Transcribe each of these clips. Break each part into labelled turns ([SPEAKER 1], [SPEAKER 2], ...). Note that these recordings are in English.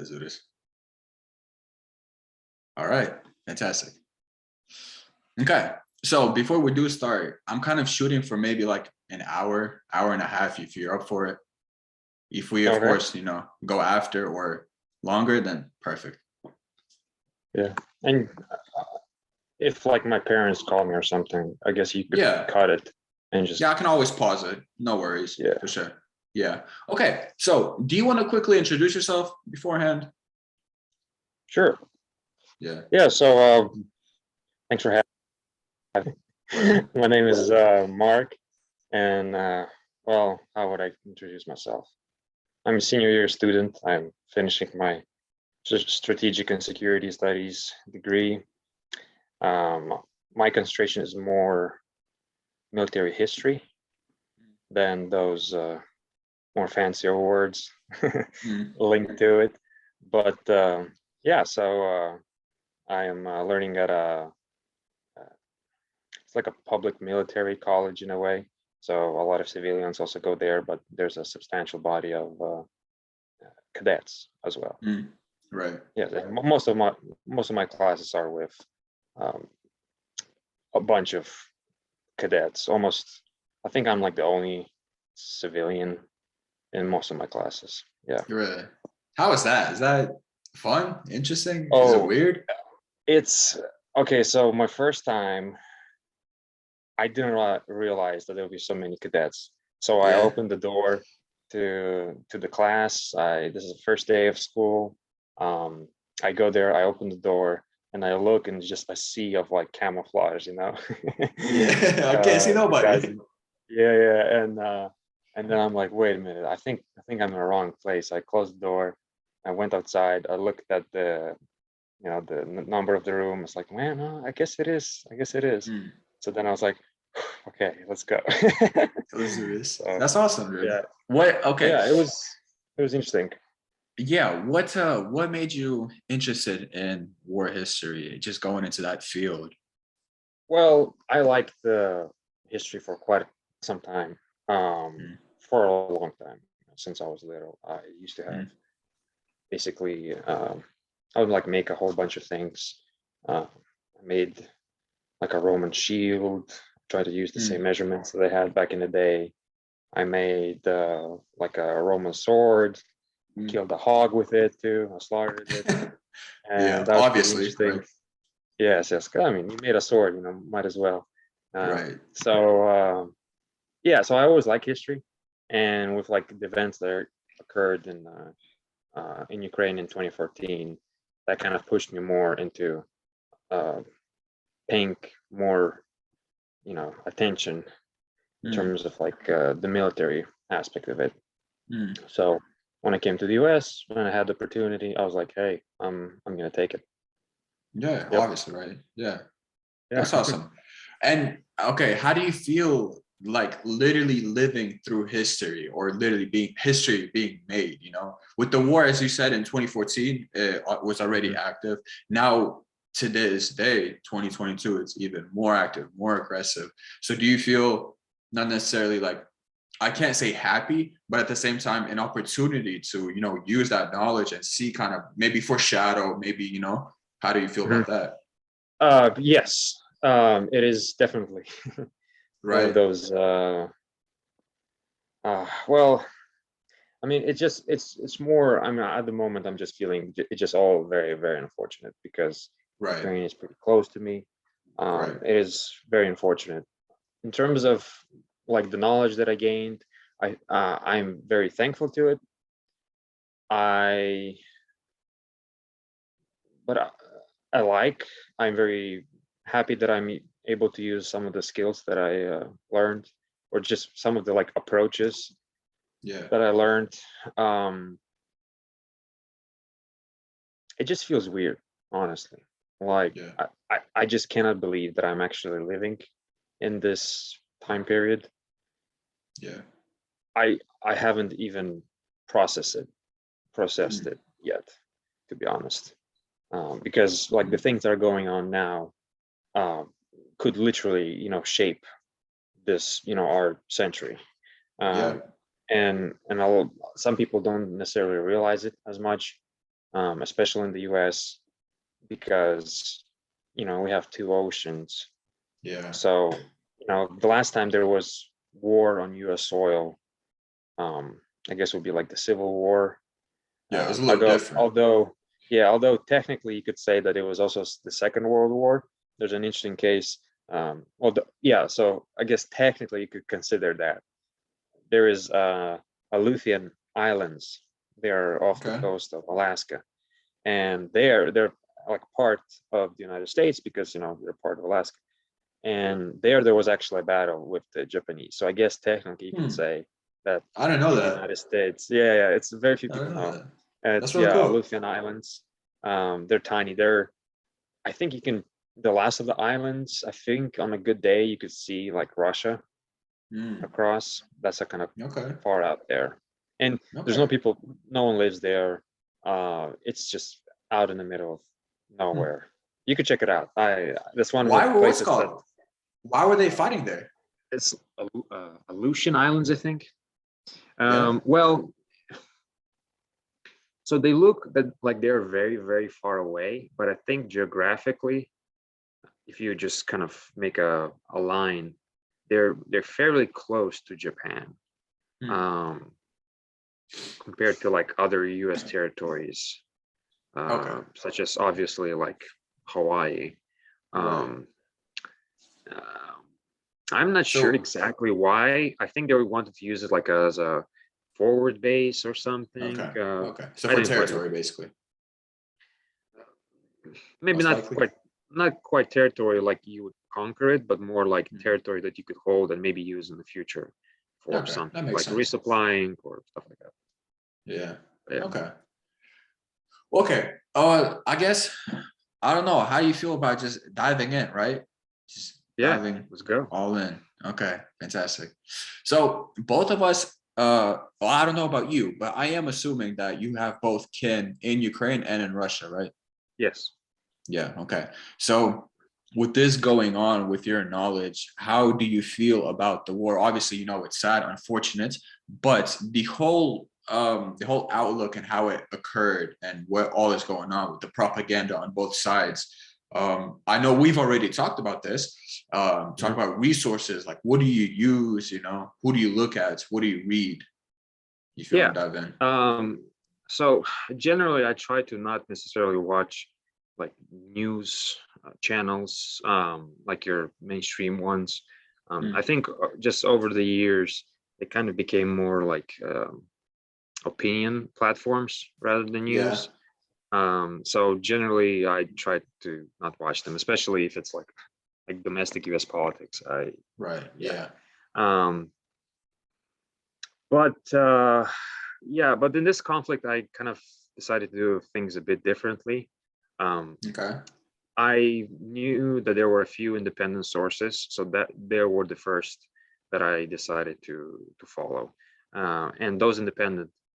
[SPEAKER 1] Let's do this. All right, fantastic. Okay, so before we do start, I'm kind of shooting for maybe like an hour, hour and a half, if you're up for it. If we, of course, go after or longer, then perfect.
[SPEAKER 2] Yeah, and if like my parents call me or something, I guess you could cut it and just.
[SPEAKER 1] Yeah, I can always pause it. No worries.
[SPEAKER 2] Yeah,
[SPEAKER 1] for sure. Yeah. Okay. So, do you want to quickly introduce yourself beforehand?
[SPEAKER 2] Sure.
[SPEAKER 1] Yeah.
[SPEAKER 2] Yeah. So, thanks for having me. My name is Mark, and well, how would I introduce myself? I'm a senior year student. I'm finishing my strategic and security studies degree. My concentration is more military history than those more fancier words linked to it. But yeah, so I am learning at it's like a public military college in a way. So a lot of civilians also go there, but there's a substantial body of cadets as well.
[SPEAKER 1] Right.
[SPEAKER 2] Yeah, most of my classes are with a bunch of cadets. Almost, I think I'm like the only civilian in most of my classes. Yeah.
[SPEAKER 1] Really? How is that? Is that fun? Interesting?
[SPEAKER 2] Oh,
[SPEAKER 1] is it weird?
[SPEAKER 2] It's okay. So my first time, I didn't realize that there would be so many cadets. So I opened the door to the class. This is the first day of school. I go there, I open the door, and I look, and just a sea of like camouflage,
[SPEAKER 1] Yeah, I can't see nobody.
[SPEAKER 2] Guys, yeah, and then I'm like, wait a minute, I think I'm in the wrong place. I closed the door, I went outside, I looked at the the number of the room. It's like, man, no, I guess it is. So then I was like, okay, let's go.
[SPEAKER 1] Let's do this.
[SPEAKER 2] So,
[SPEAKER 1] that's awesome, dude.
[SPEAKER 2] Yeah.
[SPEAKER 1] What? Okay.
[SPEAKER 2] Yeah, it was interesting.
[SPEAKER 1] Yeah. What made you interested in war history? Just going into that field.
[SPEAKER 2] Well, I liked the history for quite some time. For a long time, since I was little. I used to have basically I would like make a whole bunch of things. I made like a Roman shield, tried to use the same measurements that they had back in the day. I made like a Roman sword, killed a hog with it too. I slaughtered it. And that was
[SPEAKER 1] obviously.
[SPEAKER 2] Right. Yes. I mean, you made a sword, might as well.
[SPEAKER 1] Right.
[SPEAKER 2] So yeah, so I always like history, and with like the events that occurred in Ukraine in 2014, that kind of pushed me more into paying more, attention in terms of like the military aspect of it. So when I came to the US, when I had the opportunity, I was like, hey, I'm gonna take it.
[SPEAKER 1] Yeah, obviously, right? Yeah. That's awesome. And okay, how do you feel like literally living through history, or literally being history being made, with the war, as you said, in 2014, it was already active. Now to this day, 2022, it's even more active, more aggressive. So do you feel, not necessarily like, I can't say happy, but at the same time, an opportunity to, use that knowledge and see, kind of maybe foreshadow, maybe, how do you feel about
[SPEAKER 2] that? Yes, it is definitely
[SPEAKER 1] right.
[SPEAKER 2] One of those. Well, I mean, it's more. I mean, at the moment, I'm just feeling it's just all very, very unfortunate, because Ukraine is pretty close to me. It is very unfortunate in terms of like the knowledge that I gained. I'm very thankful to it. I'm very happy that I'm able to use some of the skills that I learned, or just some of the like approaches that I learned. It just feels weird, honestly. Like I just cannot believe that I'm actually living in this time period. I haven't even processed it yet, to be honest. Because like the things that are going on now could literally, shape this, our century. And some people don't necessarily realize it as much, especially in the US, because we have two oceans.
[SPEAKER 1] Yeah.
[SPEAKER 2] So the last time there was war on US soil, I guess would be like the Civil War.
[SPEAKER 1] Yeah, it was a little different.
[SPEAKER 2] Although technically you could say that it was also the Second World War. There's an interesting case. So I guess technically you could consider that. There is Aleutian Islands. They are off the coast of Alaska, and they're like part of the United States because they're part of Alaska. And there was actually a battle with the Japanese. So I guess technically you could say that
[SPEAKER 1] I didn't know
[SPEAKER 2] in
[SPEAKER 1] that.
[SPEAKER 2] the United States. Yeah, it's very few
[SPEAKER 1] I
[SPEAKER 2] people
[SPEAKER 1] didn't
[SPEAKER 2] know.
[SPEAKER 1] that.
[SPEAKER 2] It's
[SPEAKER 1] That's really cool.
[SPEAKER 2] Aleutian Islands. They're tiny. I think you can, the last of the islands, I think on a good day you could see like Russia across. That's a kind of far out there. And there's no people, no one lives there. It's just out in the middle of nowhere. You could check it out. That's one of the places
[SPEAKER 1] why were they fighting there?
[SPEAKER 2] It's Aleutian Islands, I think. Well, so they look like they're very, very far away, but I think geographically, if you just kind of make a line, they're fairly close to Japan, compared to like other U.S. territories, such as obviously like Hawaii. I'm not sure exactly why. I think they wanted to use it like as a forward base or something.
[SPEAKER 1] So for territory, basically.
[SPEAKER 2] Maybe not quite territory like you would conquer it, but more like territory that you could hold and maybe use in the future for something like resupplying or stuff like that.
[SPEAKER 1] Yeah. Okay. I guess I don't know. How do you feel about just diving in, right? Just diving,
[SPEAKER 2] let's go
[SPEAKER 1] all in. Okay, fantastic. So both of us, well, I don't know about you, but I am assuming that you have both kin in Ukraine and in Russia, right?
[SPEAKER 2] Yes.
[SPEAKER 1] Yeah. Okay. So with this going on, with your knowledge, how do you feel about the war? Obviously, it's sad, unfortunate, but the whole outlook and how it occurred and what all is going on with the propaganda on both sides. I know we've already talked about this. Talk about resources, like what do you use? Who do you look at? What do you read? You feel to dive in?
[SPEAKER 2] So generally, I try to not necessarily watch like news channels, like your mainstream ones. I think just over the years, it kind of became more like opinion platforms rather than news. So generally, I try to not watch them, especially if it's like domestic U.S. politics.
[SPEAKER 1] But
[SPEAKER 2] in this conflict, I kind of decided to do things a bit differently. I knew that there were a few independent sources, so that they were the first that I decided to follow. And those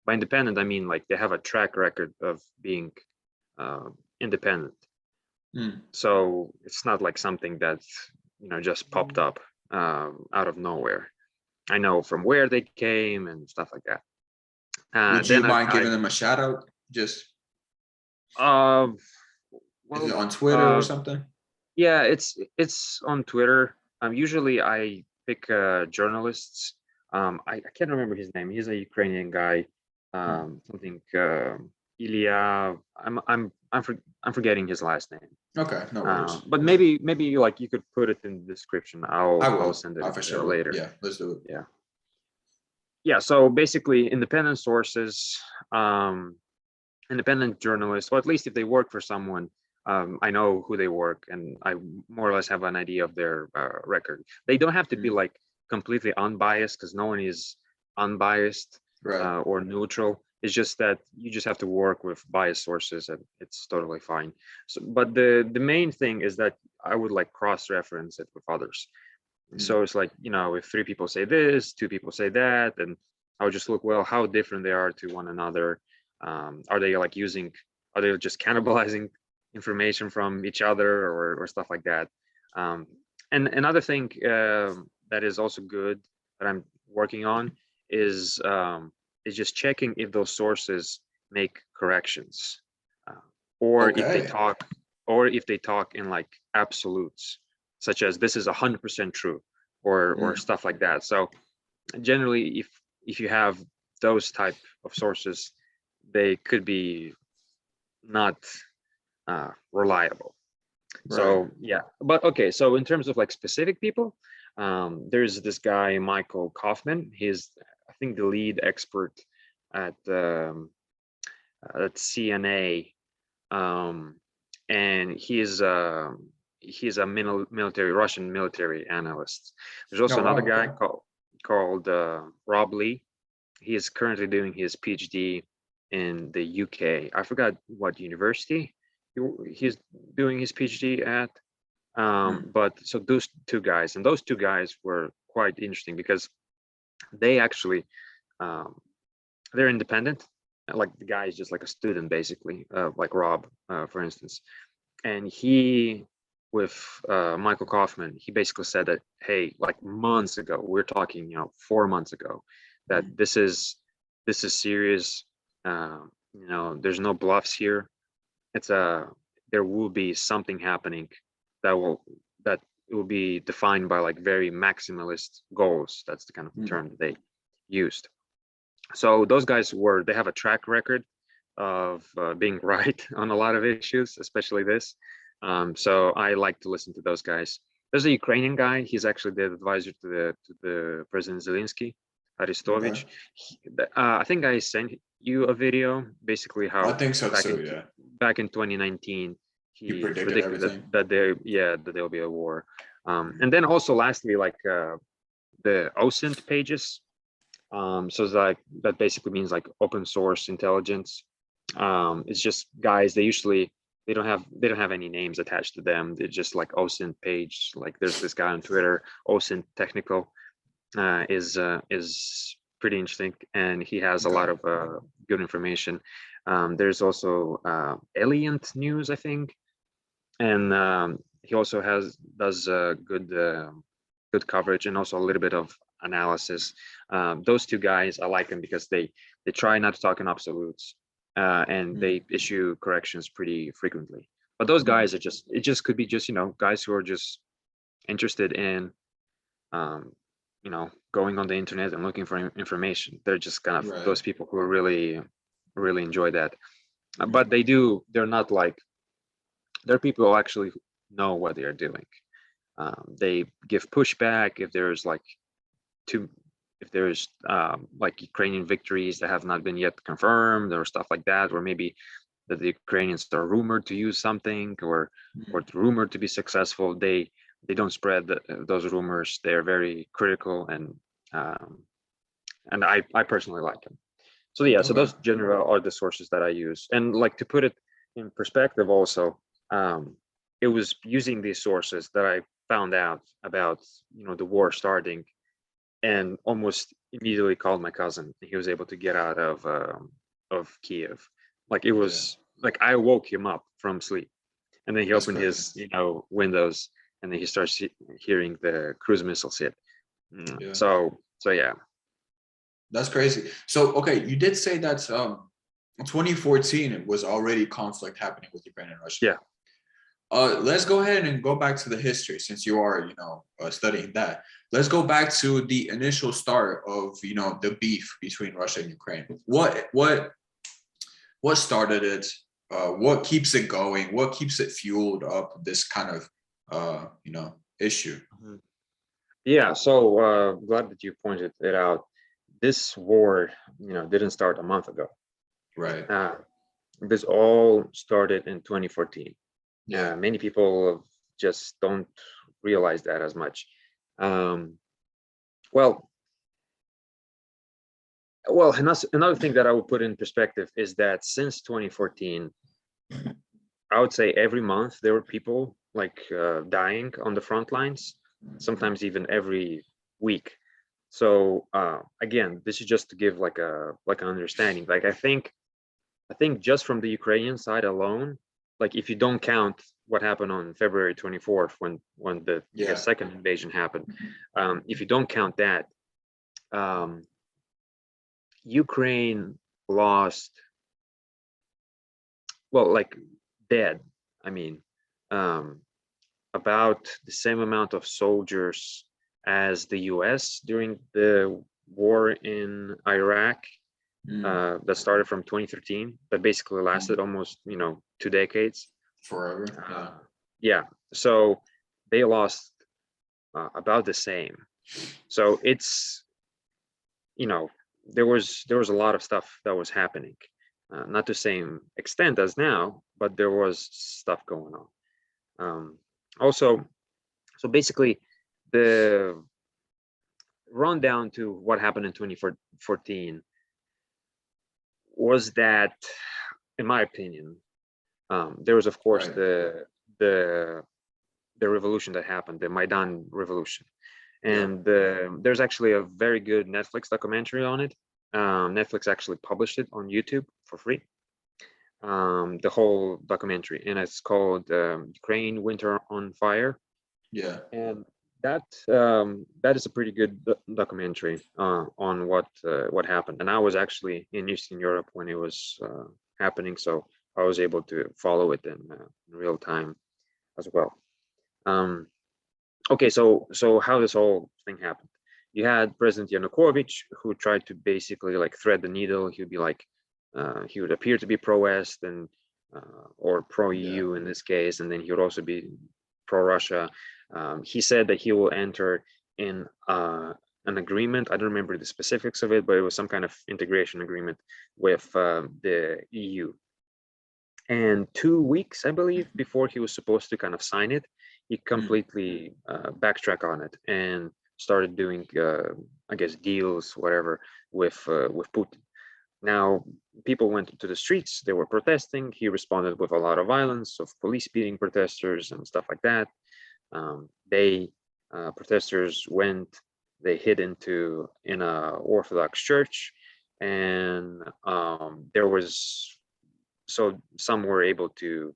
[SPEAKER 2] by independent, I mean like they have a track record of being independent. So it's not like something that just popped up out of nowhere. I know from where they came and stuff like that.
[SPEAKER 1] Would you mind giving them a shout out? Just is it on Twitter or something?
[SPEAKER 2] Yeah, it's on Twitter. Usually I pick journalists. I can't remember his name. He's a Ukrainian guy. Something Ilya. I'm forgetting his last name.
[SPEAKER 1] Okay, no worries.
[SPEAKER 2] But maybe like you could put it in the description. I'll send it
[SPEAKER 1] for sure
[SPEAKER 2] later.
[SPEAKER 1] Yeah, let's do it.
[SPEAKER 2] Yeah. So basically, independent sources, independent journalists, or at least if they work for someone, I know who they work, and I more or less have an idea of their record. They don't have to be like completely unbiased, because no one is unbiased or neutral. It's just that you just have to work with biased sources, and it's totally fine. So, but the main thing is that I would like cross-reference it with others. So it's like, if 3 people say this, 2 people say that, and I would just look, well, how different they are to one another. Are they just cannibalizing information from each other or stuff like that? And another thing that is also good that I'm working on is just checking if those sources make corrections. or if they
[SPEAKER 1] Okay.
[SPEAKER 2] talk, or if they talk in like absolutes, such as this is 100% true, or stuff like that. So generally, if you have those type of sources, they could be not reliable.
[SPEAKER 1] Right.
[SPEAKER 2] So yeah, but okay. So in terms of like specific people, there's this guy Michael Kaufman. He's, I think, the lead expert at CNA, and he's a military Russian military analyst. There's also
[SPEAKER 1] Oh
[SPEAKER 2] another
[SPEAKER 1] wow.
[SPEAKER 2] guy
[SPEAKER 1] Okay.
[SPEAKER 2] called Rob Lee. He is currently doing his PhD in the UK. I forgot what university he's doing his PhD at. But so those two guys, and those two guys were quite interesting because they actually they're independent. Like the guy is just like a student, basically, like Rob, for instance. And he, with Michael Kaufman, he basically said that, hey, like months ago, we're talking, 4 months ago, that this is serious. There's no bluffs here. There will be something happening that it will be defined by like very maximalist goals. That's the kind of term that they used. So those guys they have a track record of being right on a lot of issues, especially this. So I like to listen to those guys. There's a Ukrainian guy. He's actually the advisor to the President Zelensky, Aristovich.
[SPEAKER 1] Okay.
[SPEAKER 2] I think I sent you a video, basically
[SPEAKER 1] I
[SPEAKER 2] how
[SPEAKER 1] think so
[SPEAKER 2] back
[SPEAKER 1] too.
[SPEAKER 2] in
[SPEAKER 1] Yeah.
[SPEAKER 2] back in 2019
[SPEAKER 1] You
[SPEAKER 2] he
[SPEAKER 1] predicted
[SPEAKER 2] predicted
[SPEAKER 1] everything.
[SPEAKER 2] that there'll be a war. And then also lastly, like the OSINT pages. So it's like that basically means like open source intelligence. It's just guys. They don't have any names attached to them. They're just like OSINT page. Like there's this guy on Twitter, OSINT Technical, is pretty interesting, and he has a lot of good information. There's also Alient News, I think, and he also does good coverage and also a little bit of analysis. Those two guys, I like them because they try not to talk in absolutes, and they issue corrections pretty frequently. But those guys are it just could be just guys who are just interested in going on the internet and looking for information. They're just kind of those people who really enjoy that. But they're not like, they're people who actually know what they are doing. They give pushback if there's like like Ukrainian victories that have not been yet confirmed or stuff like that, or maybe that the Ukrainians are rumored to use something or rumored to be successful. They don't spread those rumors. They're very critical, and I personally like them. So yeah, so those general are the sources that I use. And like to put it in perspective also, it was using these sources that I found out about the war starting, and almost immediately called my cousin. He was able to get out of Kiev. Like it was like I woke him up from sleep, and then he opened his windows, and then he starts hearing the cruise missiles hit. So yeah.
[SPEAKER 1] That's crazy. So okay, you did say that 2014 was already conflict happening with Ukraine and Russia.
[SPEAKER 2] Yeah.
[SPEAKER 1] Let's go ahead and go back to the history, since you are studying that. Let's go back to the initial start of the beef between Russia and Ukraine. What started it? What keeps it going? What keeps it fueled up? This kind of issue.
[SPEAKER 2] Yeah. So glad that you pointed it out. This war, didn't start a month ago.
[SPEAKER 1] Right.
[SPEAKER 2] This all started in 2014.
[SPEAKER 1] Yeah.
[SPEAKER 2] Many people just don't realize that as much. Well, another thing that I would put in perspective is that since 2014, I would say every month there were people like dying on the front lines, sometimes even every week. So again, this is just to give like an understanding. Like I think just from the Ukrainian side alone, like if you don't count what happened on February 24th when the second invasion happened, if you don't count that, Ukraine lost, well, like dead. I mean, about the same amount of soldiers as the US during the war in Iraq that started from 2013, that basically lasted almost, 2 decades.
[SPEAKER 1] Forever.
[SPEAKER 2] Yeah. So they lost about the same. So it's, there was a lot of stuff that was happening, not to the same extent as now, but there was stuff going on. Also, so basically, the rundown to what happened in 2014 was that, in my opinion, there was, of course, the revolution that happened, the Maidan revolution, and there's actually a very good Netflix documentary on it. Netflix actually published it on YouTube for free, the whole documentary, and it's called Ukraine Winter on Fire.
[SPEAKER 1] Yeah.
[SPEAKER 2] And that is a pretty good documentary on what happened. And I was actually in Eastern Europe when it was happening, so I was able to follow it in real time as well. Okay, so how this whole thing happened? You had President Yanukovych, who tried to basically like thread the needle. He would be like, he would appear to be pro-West and or pro-EU in this case, and then he would also be pro-Russia. He said that he will enter in an agreement. I don't remember the specifics of it, but it was some kind of integration agreement with the EU. And 2 weeks, I believe, before he was supposed to kind of sign it, he completely backtracked on it and started doing, I guess, deals, whatever, with Putin. Now, people went to the streets. They were protesting. He responded with a lot of violence, of police beating protesters and stuff like that. Protesters went. They hid in a Orthodox church, and there was. So some were able to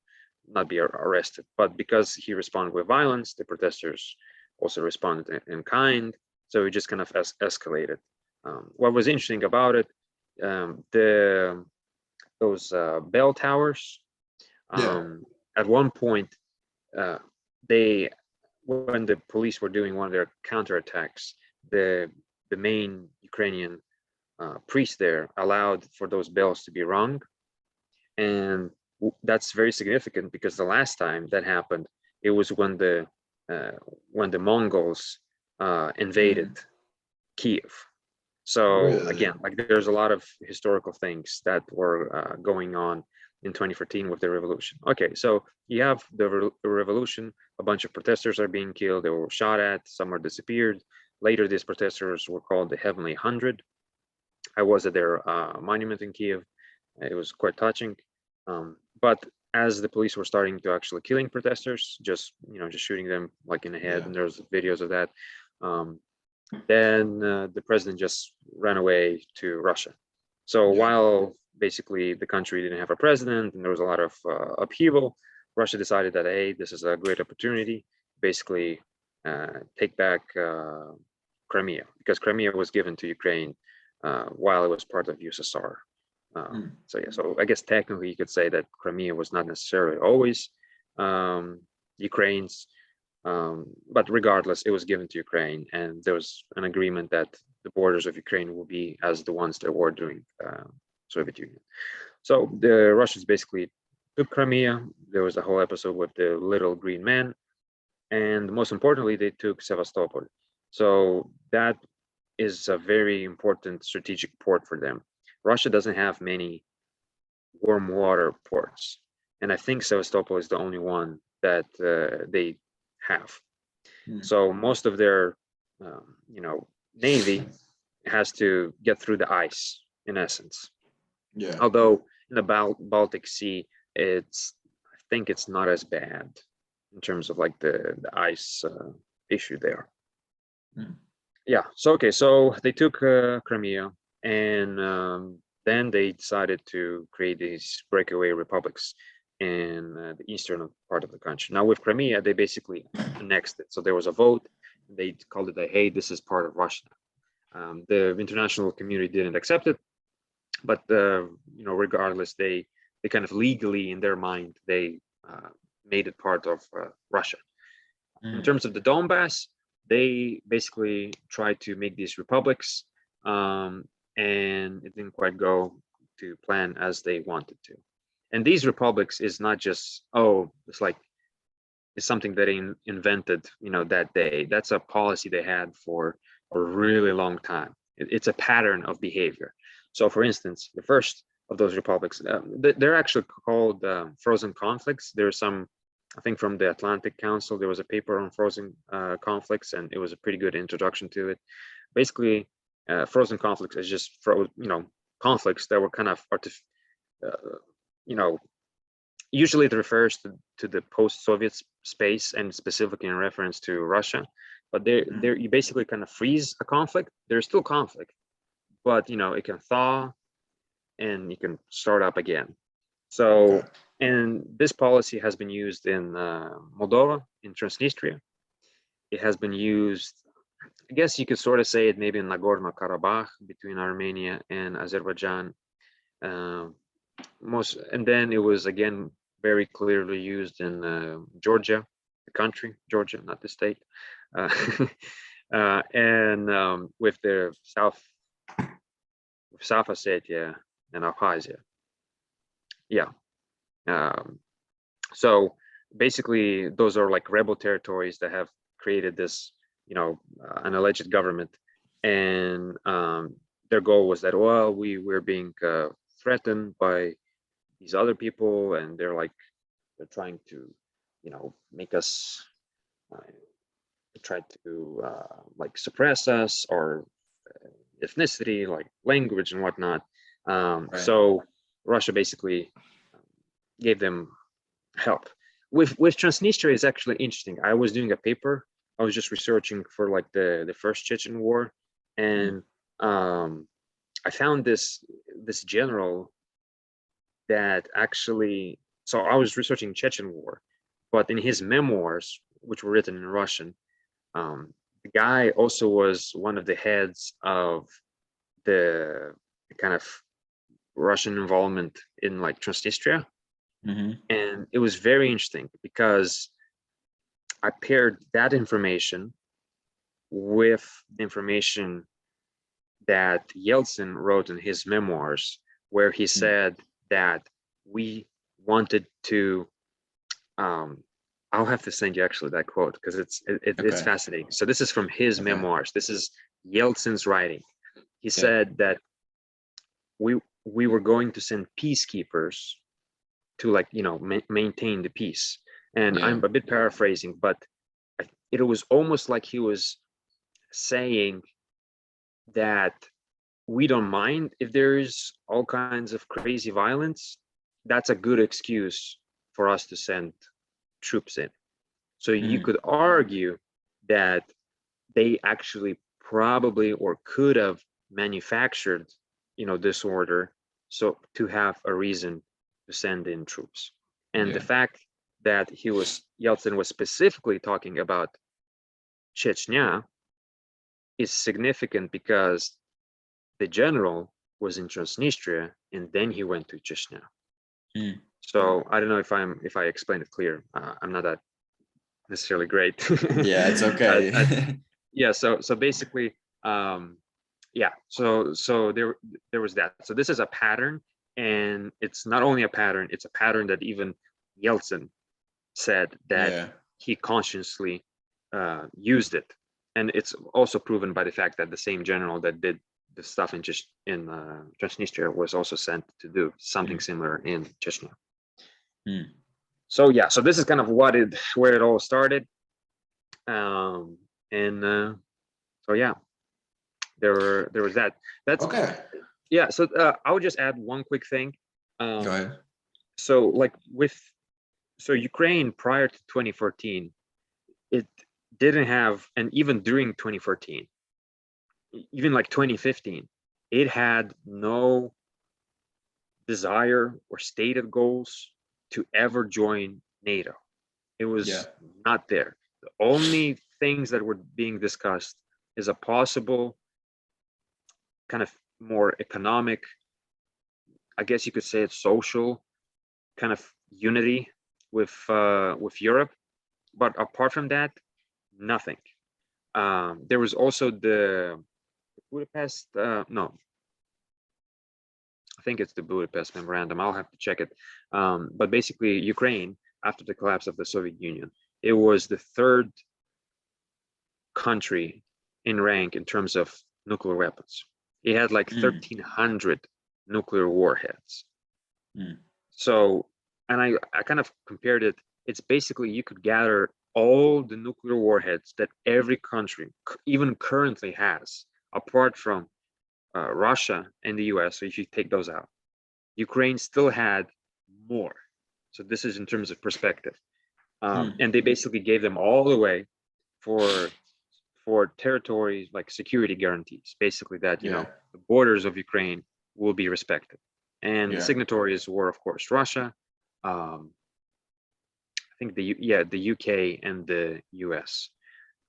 [SPEAKER 2] not be arrested, but because he responded with violence, the protesters also responded in kind. So it just kind of escalated. What was interesting about it, those bell towers, at one point, when the police were doing one of their counterattacks, the main Ukrainian priest there allowed for those bells to be rung. And that's very significant because the last time that happened, it was when the Mongols invaded Kiev. So again, like there's a lot of historical things that were going on in 2014 with the revolution. Okay, so you have the revolution, a bunch of protesters are being killed, they were shot at, some are disappeared. Later, these protesters were called the Heavenly 100. I was at their monument in Kiev. It was quite touching. But as the police were starting to actually killing protesters, just shooting them like in the head, and there's videos of that, then the president just ran away to Russia. So while basically the country didn't have a president and there was a lot of upheaval, Russia decided that, hey, this is a great opportunity, basically take back Crimea, because Crimea was given to Ukraine while it was part of USSR. So I guess technically you could say that Crimea was not necessarily always Ukraine's, but regardless, it was given to Ukraine, and there was an agreement that the borders of Ukraine will be as the ones that were during Soviet Union. So the Russians basically took Crimea. There was a whole episode with the little green man, and most importantly, they took Sevastopol. So that is a very important strategic port for them. Russia doesn't have many warm water ports, and I think Sevastopol is the only one that they have. So most of their, navy has to get through the ice, in essence. Although in the Baltic Sea, I think it's not as bad in terms of like the ice issue there. Yeah. So so they took Crimea. And then they decided to create these breakaway republics in the eastern part of the country. Now with Crimea, they basically annexed it. So there was a vote. They called it hey, this is part of Russia. The international community didn't accept it, but regardless, they they kind of legally in their mind, they made it part of Russia. In terms of the Donbass, they basically tried to make these republics, and it didn't quite go to plan as they wanted to. And these republics is not just, it's something that they invented, that day. That's a policy they had for a really long time. It's a pattern of behavior. So for instance, the first of those republics, they're actually called frozen conflicts. There's some, I think from the Atlantic Council, there was a paper on frozen conflicts, and it was a pretty good introduction to it. Basically, frozen conflicts is just conflicts that were kind of usually it refers to the post-Soviet space, and specifically in reference to Russia. But there you basically kind of freeze a conflict. There's still conflict, but it can thaw and you can start up again. So, and this policy has been used in Moldova, in Transnistria. It has been used, I guess you could sort of say it maybe in Nagorno-Karabakh between Armenia and Azerbaijan. And then it was again very clearly used in Georgia, the country, Georgia, not the state, and with the South Ossetia and Abkhazia. Yeah. So basically, those are like rebel territories that have created this, an alleged government, and their goal was that, well, we're being threatened by these other people, and they're trying to, make us try to suppress us, or ethnicity, like language and whatnot. Right. So Russia basically gave them help. With Transnistria is actually interesting. I was doing a paper. I was just researching for the first Chechen war, and I found this general that actually. So I was researching Chechen war, but in his memoirs, which were written in Russian, the guy also was one of the heads of the kind of Russian involvement in Transnistria. And it was very interesting because I paired that information with the information that Yeltsin wrote in his memoirs, where he said that we wanted to, I'll have to send you actually that quote because it's fascinating. So this is from his memoirs. This is Yeltsin's writing. He said that we were going to send peacekeepers to maintain the peace. And I'm a bit paraphrasing, but it was almost like he was saying that we don't mind if there's all kinds of crazy violence. That's a good excuse for us to send troops in. So you could argue that they actually probably or could have manufactured this order so to have a reason to send in troops. And the fact that Yeltsin was specifically talking about Chechnya is significant because the general was in Transnistria and then he went to Chechnya. So I don't know if I explained it clear. I'm not that necessarily great.
[SPEAKER 1] Yeah, it's okay.
[SPEAKER 2] So basically, so there was that. So this is a pattern, and it's not only a pattern, it's a pattern that even Yeltsin said that he consciously used it. And it's also proven by the fact that the same general that did the stuff in Transnistria was also sent to do something similar in Chechnya. So so this is kind of where it all started. So there was that. That's okay. Yeah. So I would just add one quick thing. Go ahead. So Ukraine prior to 2014, it didn't have, and even during 2014, even 2015, it had no desire or stated goals to ever join NATO. It was not there. The only things that were being discussed is a possible kind of more economic, I guess you could say it's social kind of unity with Europe, but apart from that, nothing. There was also the Budapest, no, I think it's the Budapest Memorandum. I'll have to check it. But basically, Ukraine, after the collapse of the Soviet Union, it was the third country in rank in terms of nuclear weapons. It had like 1,300 nuclear warheads. So, and I kind of compared it. It's basically you could gather all the nuclear warheads that every country, even currently has, apart from Russia and the US. So if you take those out, Ukraine still had more. So this is in terms of perspective. And they basically gave them all away for territories, like security guarantees, basically that, you know, the borders of Ukraine will be respected. And the signatories were, of course, Russia, I think the UK and the US.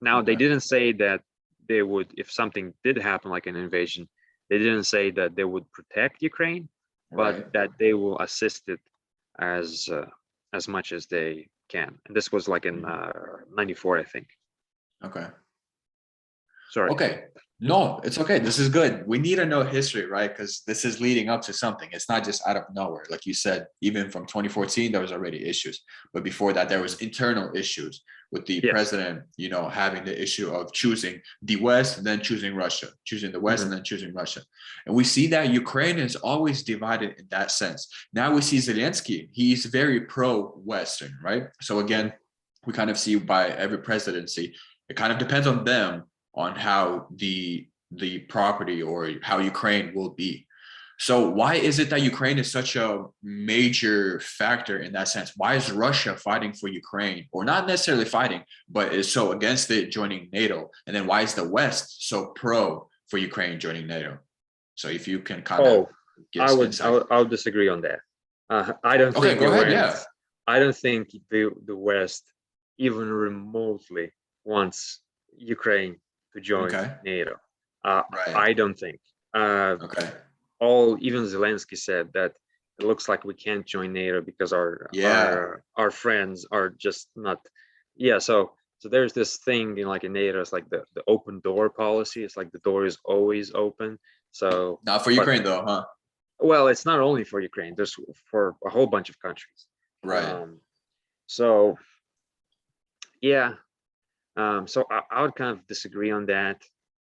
[SPEAKER 2] Now, they didn't say that they would, if something did happen, like an invasion, they didn't say that they would protect Ukraine, but that they will assist it as much as they can. And this was like in '94, I think.
[SPEAKER 1] Okay.
[SPEAKER 2] Sorry.
[SPEAKER 1] Okay. No, it's okay. This is good. We need to know history, right? Because this is leading up to something. It's not just out of nowhere. Like you said, even from 2014, there was already issues. But before that, there was internal issues with the president, you know, having the issue of choosing the West and then choosing Russia, choosing the West and then choosing Russia. And we see that Ukraine is always divided in that sense. Now we see Zelensky. He's very pro-Western, right? So again, we kind of see by every presidency, it kind of depends on them on how the property or how Ukraine will be. So why is it that Ukraine is such a major factor in that sense? Why is Russia fighting for Ukraine, or not necessarily fighting, but is so against it joining NATO? And then why is the West so pro for Ukraine joining NATO? So if you can kind of give some insight.
[SPEAKER 2] I'll disagree on that. I don't think
[SPEAKER 1] go ahead.
[SPEAKER 2] I don't think the West even remotely wants Ukraine to join NATO. I don't think. Even Zelensky said that it looks like we can't join NATO because our friends are just not. So there's this thing in NATO. It's like the open door policy. It's like the door is always open. So
[SPEAKER 1] not for Ukraine though, huh?
[SPEAKER 2] Well, it's not only for Ukraine. There's for a whole bunch of countries.
[SPEAKER 1] Right.
[SPEAKER 2] So I would kind of disagree on that.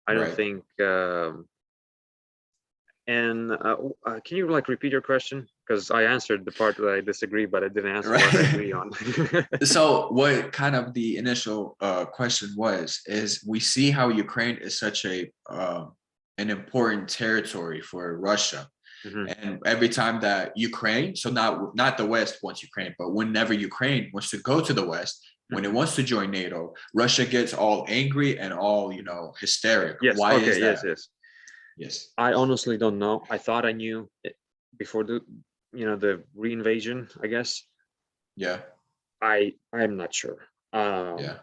[SPEAKER 2] I don't think. Can you repeat your question? Because I answered the part that I disagree, but I didn't answer what I agree on.
[SPEAKER 1] So what kind of the initial question is we see how Ukraine is such an important territory for Russia. And every time that Ukraine, so not the West wants Ukraine, but whenever Ukraine wants to go to the West, when it wants to join NATO, Russia gets all angry and all, hysteric.
[SPEAKER 2] Yes.
[SPEAKER 1] Why is that?
[SPEAKER 2] Yes. I honestly don't know. I thought I knew it before the reinvasion, I guess.
[SPEAKER 1] Yeah.
[SPEAKER 2] I'm not sure. I'll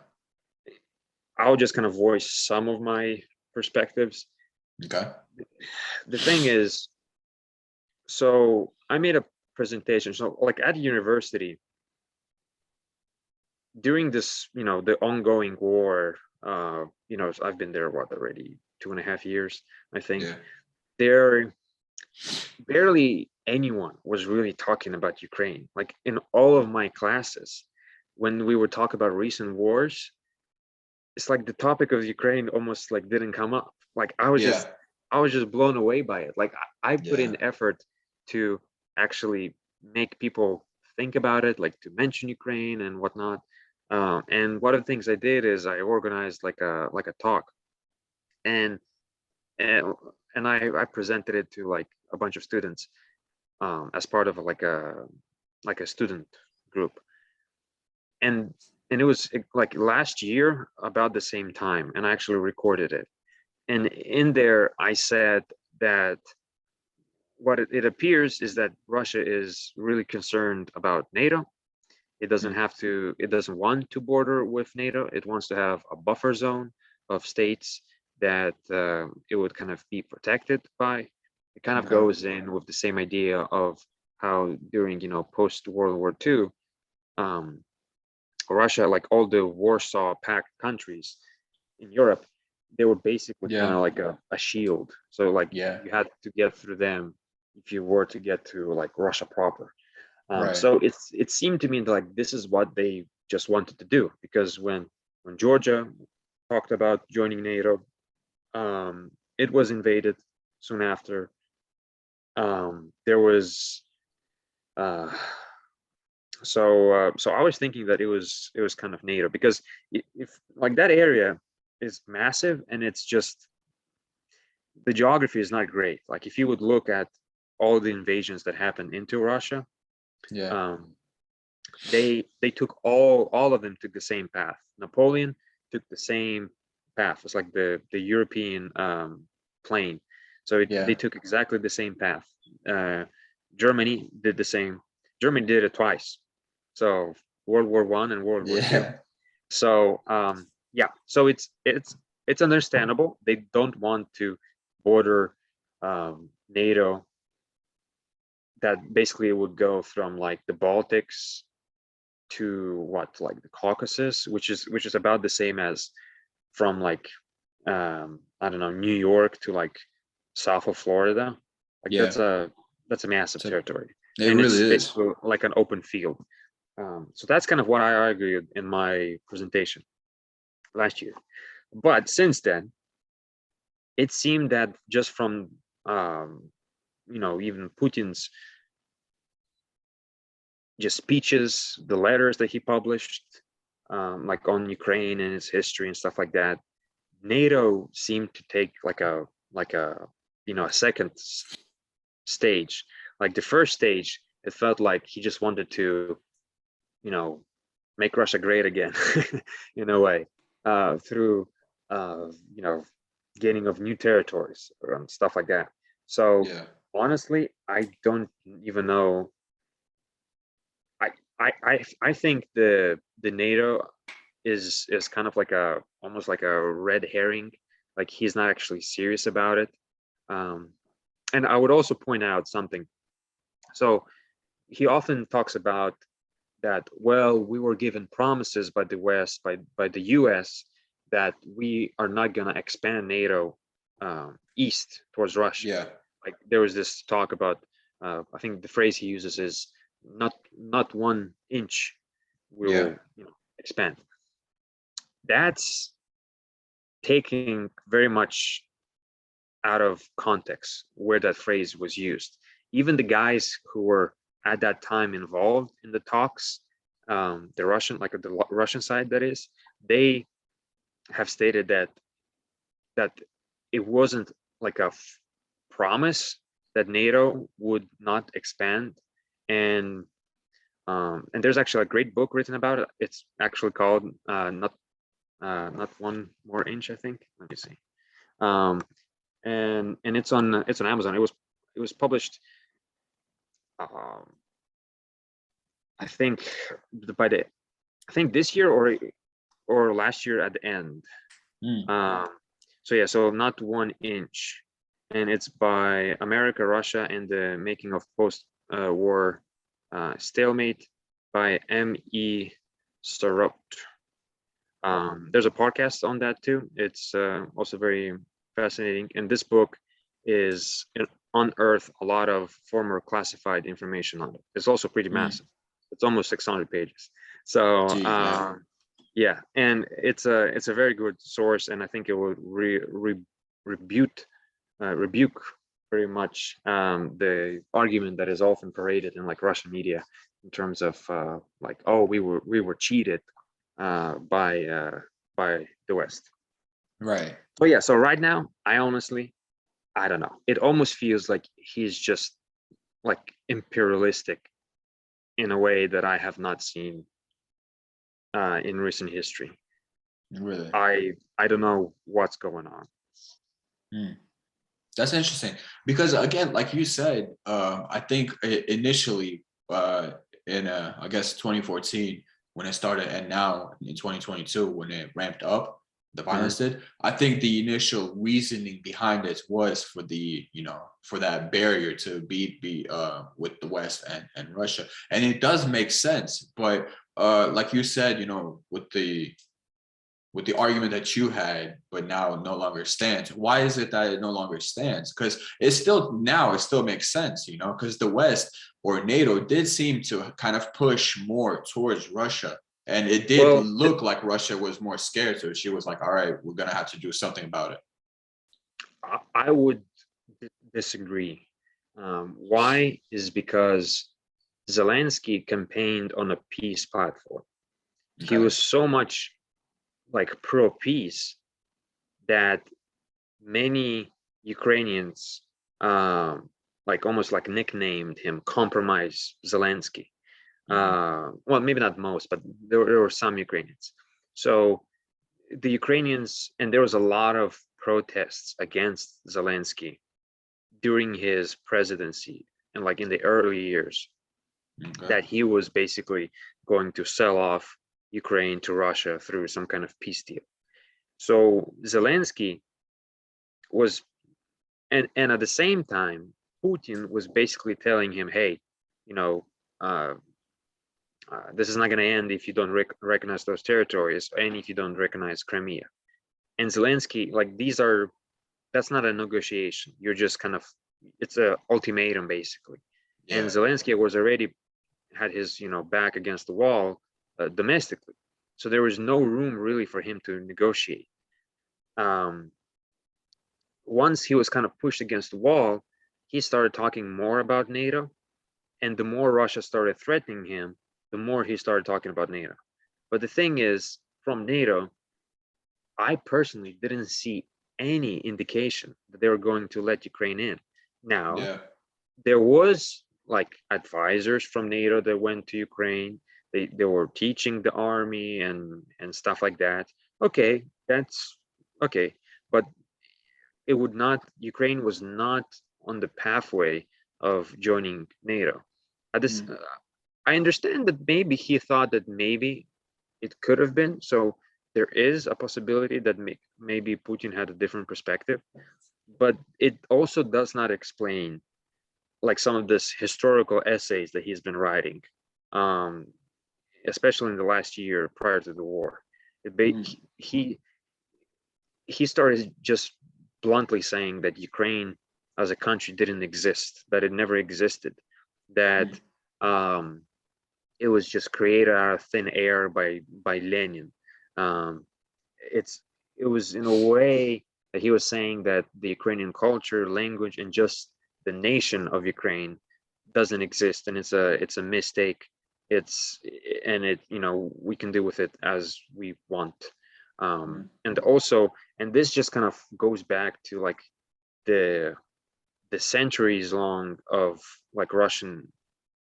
[SPEAKER 2] just kind of voice some of my perspectives.
[SPEAKER 1] Okay.
[SPEAKER 2] The thing is, so I made a presentation. So at university, during this, the ongoing war, I've been there, already 2.5 years, I think. There, barely anyone was really talking about Ukraine. Like in all of my classes, when we would talk about recent wars, it's like the topic of Ukraine almost didn't come up. I was just blown away by it. I put in effort to actually make people think about it, to mention Ukraine and whatnot. And one of the things I did is I organized like a talk, and I presented it to a bunch of students as part of a student group, and it was last year about the same time, and I actually recorded it. And in there I said that what it appears is that Russia is really concerned about NATO. It doesn't want to border with NATO. It wants to have a buffer zone of states that it would kind of be protected by. It kind of goes in with the same idea of how during, post World War II, Russia, like all the Warsaw Pact countries in Europe, they were basically kind of like a shield. So like you had to get through them if you were to get to like Russia proper. So it seemed to me like this is what they just wanted to do, because when Georgia talked about joining NATO, it was invaded soon after. There was so I was thinking that it was kind of NATO, because if like that area is massive and it's just the geography is not great. Like if you would look at all the invasions that happened into Russia, they took all of them took the same path. Napoleon took the same path. It's like the European plane. So they took exactly the same path. Germany did the same. Germany did it twice. So World War I and World War II. So so it's understandable. They don't want to border NATO that basically would go from like the Baltics to like the Caucasus, which is about the same as from like I don't know, New York to like south of Florida. Like that's a massive territory.
[SPEAKER 1] And
[SPEAKER 2] it's basically like an open field. So that's kind of what I argued in my presentation last year. But since then, it seemed that just from even Putin's just speeches, the letters that he published, like on Ukraine and its history and stuff like that, NATO seemed to take like a second stage. Like the first stage, it felt like he just wanted to, make Russia great again, in a way, through gaining of new territories and stuff like that. So honestly, I don't even know. I think the NATO is kind of like almost like a red herring. Like he's not actually serious about it. And I would also point out something. So he often talks about that, well, we were given promises by the West, by the US, that we are not going to expand NATO east towards Russia. Like there was this talk about, I think the phrase he uses is not 1 inch will expand. That's taking very much out of context where that phrase was used. Even the guys who were at that time involved in the talks, the Russian side, that is, they have stated that it wasn't like a promise that NATO would not expand. And there's actually a great book written about it. It's actually called not 1 more inch, I think. Let me see. And it's on Amazon. It was published I think this year or last year at the end. So not 1 inch, and it's by America, Russia, and the Making of Post-War Stalemate by M.E. Sarout. There's a podcast on that too. It's also very fascinating, and this book is unearthed a lot of former classified information on it. It's also pretty massive. It's almost 600 pages. So and it's a very good source, and I think it will rebuke very much the argument that is often paraded in like Russian media in terms of like, oh, we were cheated by the West.
[SPEAKER 1] Right.
[SPEAKER 2] So right now, I don't know. It almost feels like he's just like imperialistic in a way that I have not seen in recent history.
[SPEAKER 1] Really?
[SPEAKER 2] I don't know what's going on.
[SPEAKER 1] That's interesting, because again, like you said, I think initially in I guess 2014 when it started, and now in 2022 when it ramped up, the violence did. I think the initial reasoning behind it was for the, for that barrier to be with the West and Russia. And it does make sense. But like you said, with the argument that you had, but now no longer stands. Why is it that it no longer stands? Because it still makes sense, because the West or NATO did seem to kind of push more towards Russia. And it did look like Russia was more scared. So she was like, all right, we're going to have to do something about it.
[SPEAKER 2] I would disagree. Why is because Zelensky campaigned on a peace platform. Okay. He was so much like pro-peace that many Ukrainians like almost like nicknamed him Compromise Zelensky. Well, maybe not most, but there were some Ukrainians. So the Ukrainians, and there was a lot of protests against Zelensky during his presidency and like in the early years, that he was basically going to sell off Ukraine to Russia through some kind of peace deal. So Zelensky was, and at the same time, Putin was basically telling him, hey, this is not going to end if you don't recognize those territories and if you don't recognize Crimea. And Zelensky, like that's not a negotiation. You're just kind of, it's a ultimatum basically. Yeah. And Zelensky was already had his, back against the wall domestically. So there was no room really for him to negotiate. Once he was kind of pushed against the wall, he started talking more about NATO. And the more Russia started threatening him, the more he started talking about NATO. But the thing is, from NATO, I personally didn't see any indication that they were going to let Ukraine in. Now, there was like advisors from NATO that went to Ukraine. They were teaching the army and stuff like that. Okay, that's okay. But it would not, Ukraine was not on the pathway of joining NATO. At this, I understand that maybe he thought that maybe it could have been. So there is a possibility that maybe Putin had a different perspective, but it also does not explain like some of this historical essays that he's been writing, especially in the last year prior to the war. He started just bluntly saying that Ukraine as a country didn't exist, that it never existed, that it was just created out of thin air by Lenin. It was in a way that he was saying that the Ukrainian culture, language, and just the nation of Ukraine doesn't exist, and it's a mistake. We can deal with it as we want. And also, and this just kind of goes back to like the centuries long of like Russian,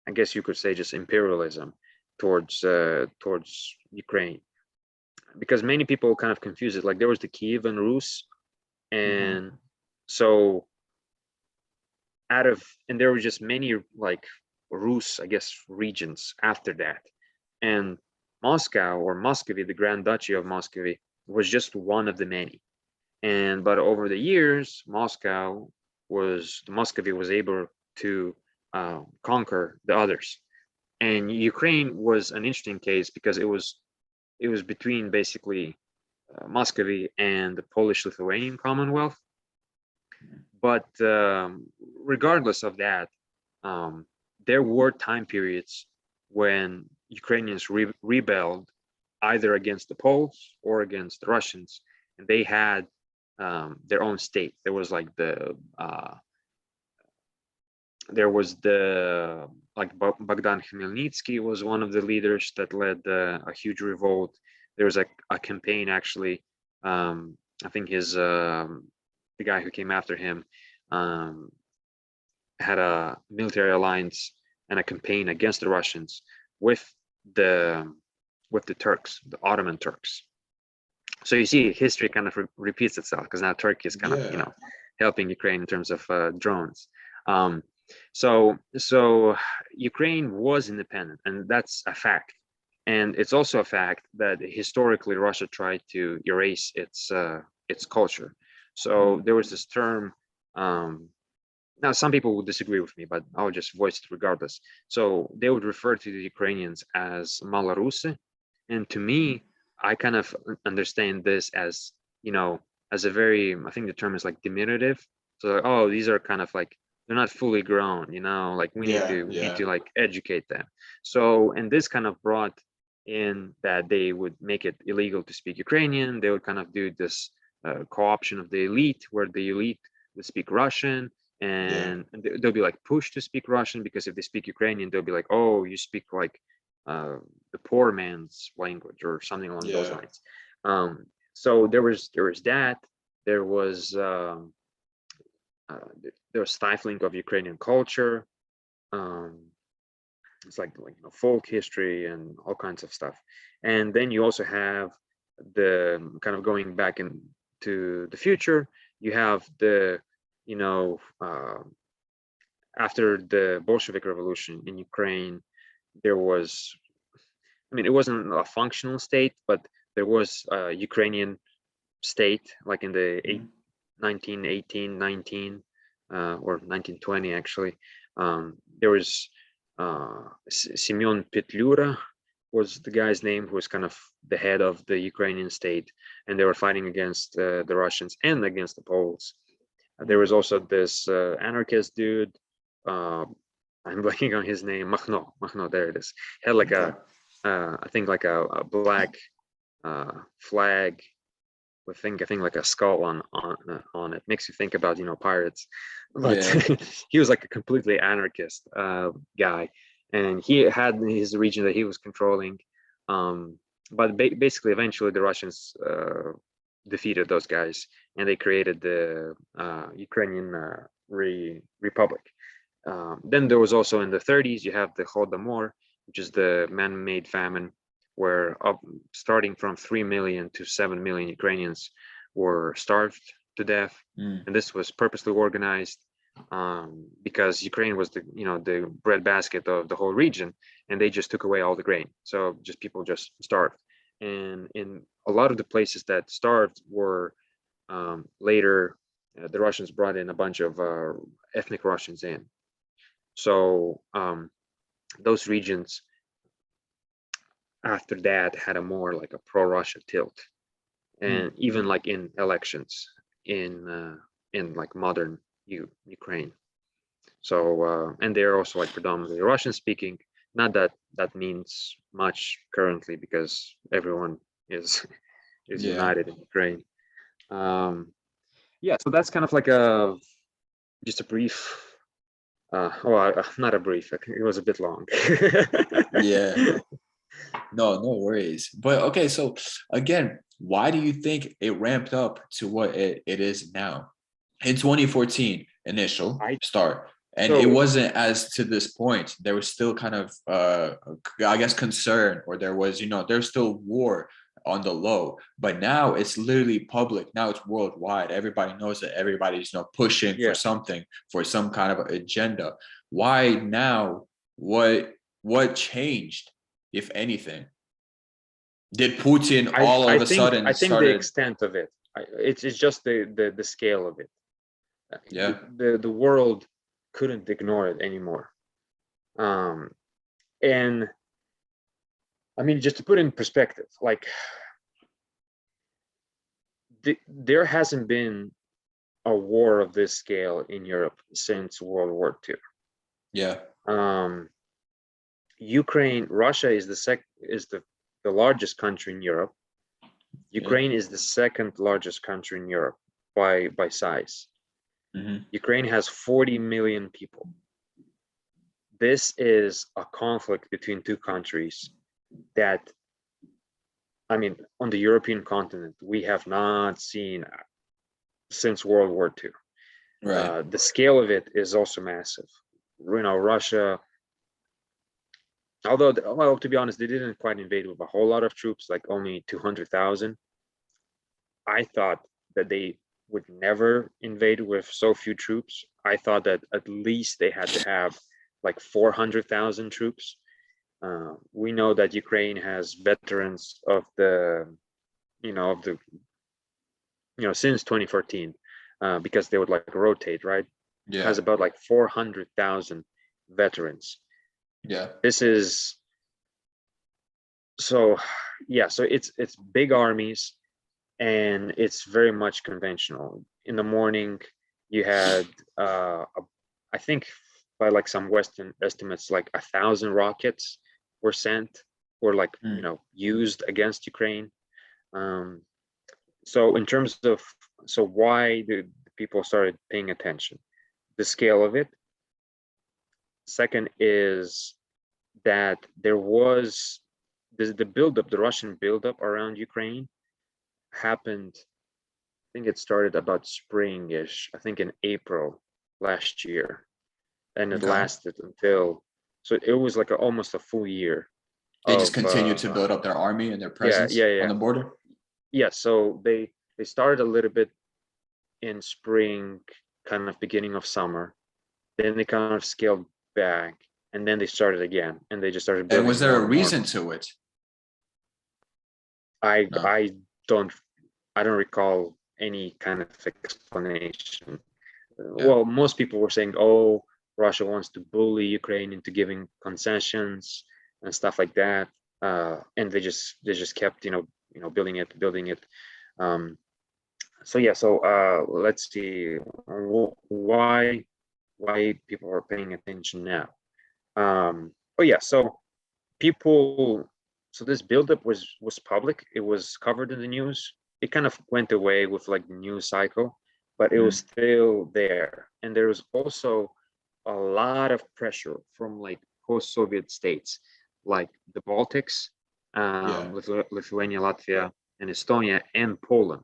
[SPEAKER 2] I guess you could say, just imperialism towards Ukraine, because many people kind of confuse it. Like there was the Kievan Rus, and so and there were just many like Rus, I guess, regions after that, and Moscow or Muscovy, the Grand Duchy of Muscovy, was just one of the many. But over the years, Muscovy was able to conquer the others. And Ukraine was an interesting case because it was between basically Muscovy and the Polish-Lithuanian Commonwealth. But regardless of that, there were time periods when Ukrainians rebelled either against the Poles or against the Russians, and they had their own state. There was like Bogdan Khmelnytsky was one of the leaders that led a huge revolt. There was a campaign actually. I think the guy who came after him had a military alliance and a campaign against the Russians with the Turks, the Ottoman Turks. So you see, history kind of repeats itself, because now Turkey is kind of helping Ukraine in terms of drones. So Ukraine was independent, and that's a fact. And it's also a fact that historically Russia tried to erase its culture. So there was this term. Now, some people would disagree with me, but I'll just voice it regardless. So they would refer to the Ukrainians as Malarusi, and to me, I kind of understand this as, as a very, I think the term is like diminutive. So like, oh, these are kind of like, they're not fully grown, like we need to like educate them. So, and this kind of brought in that they would make it illegal to speak Ukrainian. They would kind of do this co-option of the elite, where the elite would speak Russian, and they'll be like pushed to speak Russian, because if they speak Ukrainian, they'll be like, oh, you speak like the poor man's language or something along those lines. So there was that. There was stifling of Ukrainian culture. It's like folk history and all kinds of stuff. And then you also have the kind of going back into the future. You have the after the Bolshevik Revolution in Ukraine, there was, it wasn't a functional state, but there was a Ukrainian state, like in the 1918, 19, or 1920, actually. There was Semyon Petlura was the guy's name, who was kind of the head of the Ukrainian state, and they were fighting against the Russians and against the Poles. There was also this anarchist dude, I'm blanking on his name, Makhno, there it is. He had like I think like a black flag with I think like a skull on it. Makes you think about pirates, but he was like a completely anarchist guy, and he had his region that he was controlling. But basically, eventually, the Russians defeated those guys, and they created the Ukrainian Republic. Then there was also in the 30s, you have the Holodomor, which is the man-made famine, where starting from 3 million to 7 million Ukrainians were starved to death. And this was purposely organized because Ukraine was the breadbasket of the whole region, and they just took away all the grain. So people just starved. And in a lot of the places that starved were later, the Russians brought in a bunch of ethnic Russians in. So those regions after that had a more like a pro-Russia tilt, and even like in elections in like modern Ukraine. So and they're also like predominantly Russian speaking. Not that that means much currently, because everyone is united in Ukraine. So that's kind of like just a brief. Not a brief. It was a bit long.
[SPEAKER 1] No worries. But okay, so again, why do you think it ramped up to what it is now? In 2014, initial start. And it wasn't as to this point. There was still kind of, I guess, concern, or there was, there's still war on the low. But now it's literally public. Now it's worldwide. Everybody knows that everybody's, pushing for something, for some kind of agenda. Why now? What changed, if anything? Did Putin all of a sudden?
[SPEAKER 2] I think the extent of it. It's just the scale of it. The world couldn't ignore it anymore. And I mean, just to put in perspective, like there hasn't been a war of this scale in Europe since World War II. Russia is the largest country in Europe. Ukraine is the second largest country in Europe by size. Ukraine has 40 million people. This is a conflict between two countries that, I mean, on the European continent, we have not seen since World War II. The scale of it is also massive. Russia, although, well, to be honest, they didn't quite invade with a whole lot of troops, like only 200,000. I thought that they would never invade with so few troops. I thought that at least they had to have like 400,000 troops. We know that Ukraine has veterans of the, since 2014, because they would like rotate, right?
[SPEAKER 1] Yeah.
[SPEAKER 2] Has about like 400,000 veterans.
[SPEAKER 1] Yeah.
[SPEAKER 2] This is so, yeah. So it's big armies, and it's very much conventional. In the morning, you had, I think, by like some Western estimates, like 1,000 rockets were sent or like used against Ukraine. So in terms of, so why did people started paying attention? The scale of it. Second is that there was the buildup, the Russian buildup around Ukraine happened. I think it started about spring-ish, I think in April last year, and it
[SPEAKER 1] Okay.
[SPEAKER 2] lasted until, so it was like almost a full year
[SPEAKER 1] They
[SPEAKER 2] of
[SPEAKER 1] just continue to build up their army and their
[SPEAKER 2] yeah,
[SPEAKER 1] presence on the border.
[SPEAKER 2] yeah. So they started a little bit in spring, kind of beginning of summer, then they kind of scaled back, and then they started again, and they just started
[SPEAKER 1] And
[SPEAKER 2] building
[SPEAKER 1] was there
[SPEAKER 2] more
[SPEAKER 1] a
[SPEAKER 2] and more.
[SPEAKER 1] reason to it? No.
[SPEAKER 2] I don't recall any kind of explanation.
[SPEAKER 1] Yeah.
[SPEAKER 2] Well, most people were saying, oh, Russia wants to bully Ukraine into giving concessions and stuff like that, and they just kept building it. So yeah, so let's see why people are paying attention now. Oh yeah, so people, so this buildup was public. It was covered in the news. It kind of went away with like the news cycle, but it was still there. And there was also a lot of pressure from like post-Soviet states, like the Baltics, Lithuania, Latvia, and Estonia, and Poland.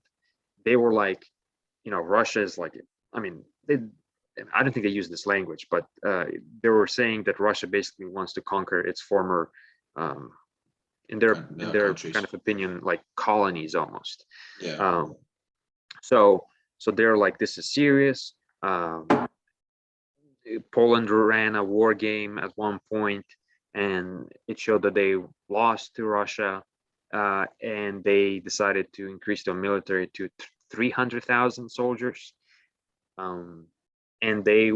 [SPEAKER 2] They were like, Russia is like, I mean, I don't think they use this language, but they were saying that Russia basically wants to conquer its former, um, in their
[SPEAKER 1] countries.
[SPEAKER 2] kind of opinion, like colonies almost.
[SPEAKER 1] Yeah.
[SPEAKER 2] So they're like, this is serious. Poland ran a war game at one point, and it showed that they lost to Russia, and they decided to increase their military to 300,000 soldiers. And they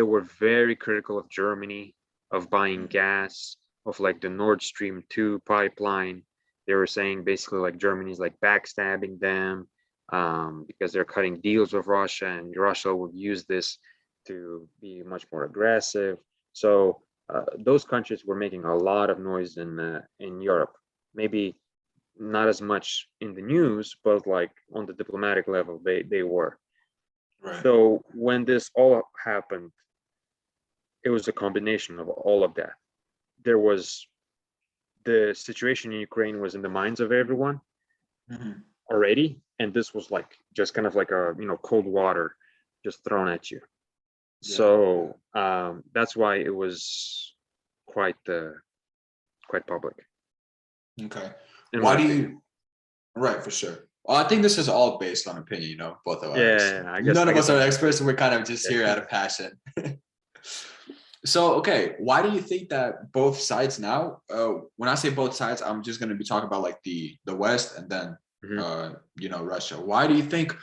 [SPEAKER 2] were very critical of Germany, of buying gas, of like the Nord Stream 2 pipeline. They were saying basically like Germany's like backstabbing them, because they're cutting deals with Russia, and Russia would use this to be much more aggressive. So those countries were making a lot of noise in Europe. Maybe not as much in the news, but like on the diplomatic level, they were.
[SPEAKER 1] Right.
[SPEAKER 2] So when this all happened, it was a combination of all of that. There was the situation in Ukraine was in the minds of everyone already, and this was like just kind of like a cold water just thrown at you. Yeah. So that's why it was quite public.
[SPEAKER 1] Okay. Why do you? Right, for sure. Well, I think this is all based on opinion, both of us.
[SPEAKER 2] Yeah, I guess
[SPEAKER 1] none of us are experts. We're kind of just here out of passion. So, okay, why do you think that both sides now? When I say both sides, I'm just going to be talking about like the West and then Russia. Why do you think?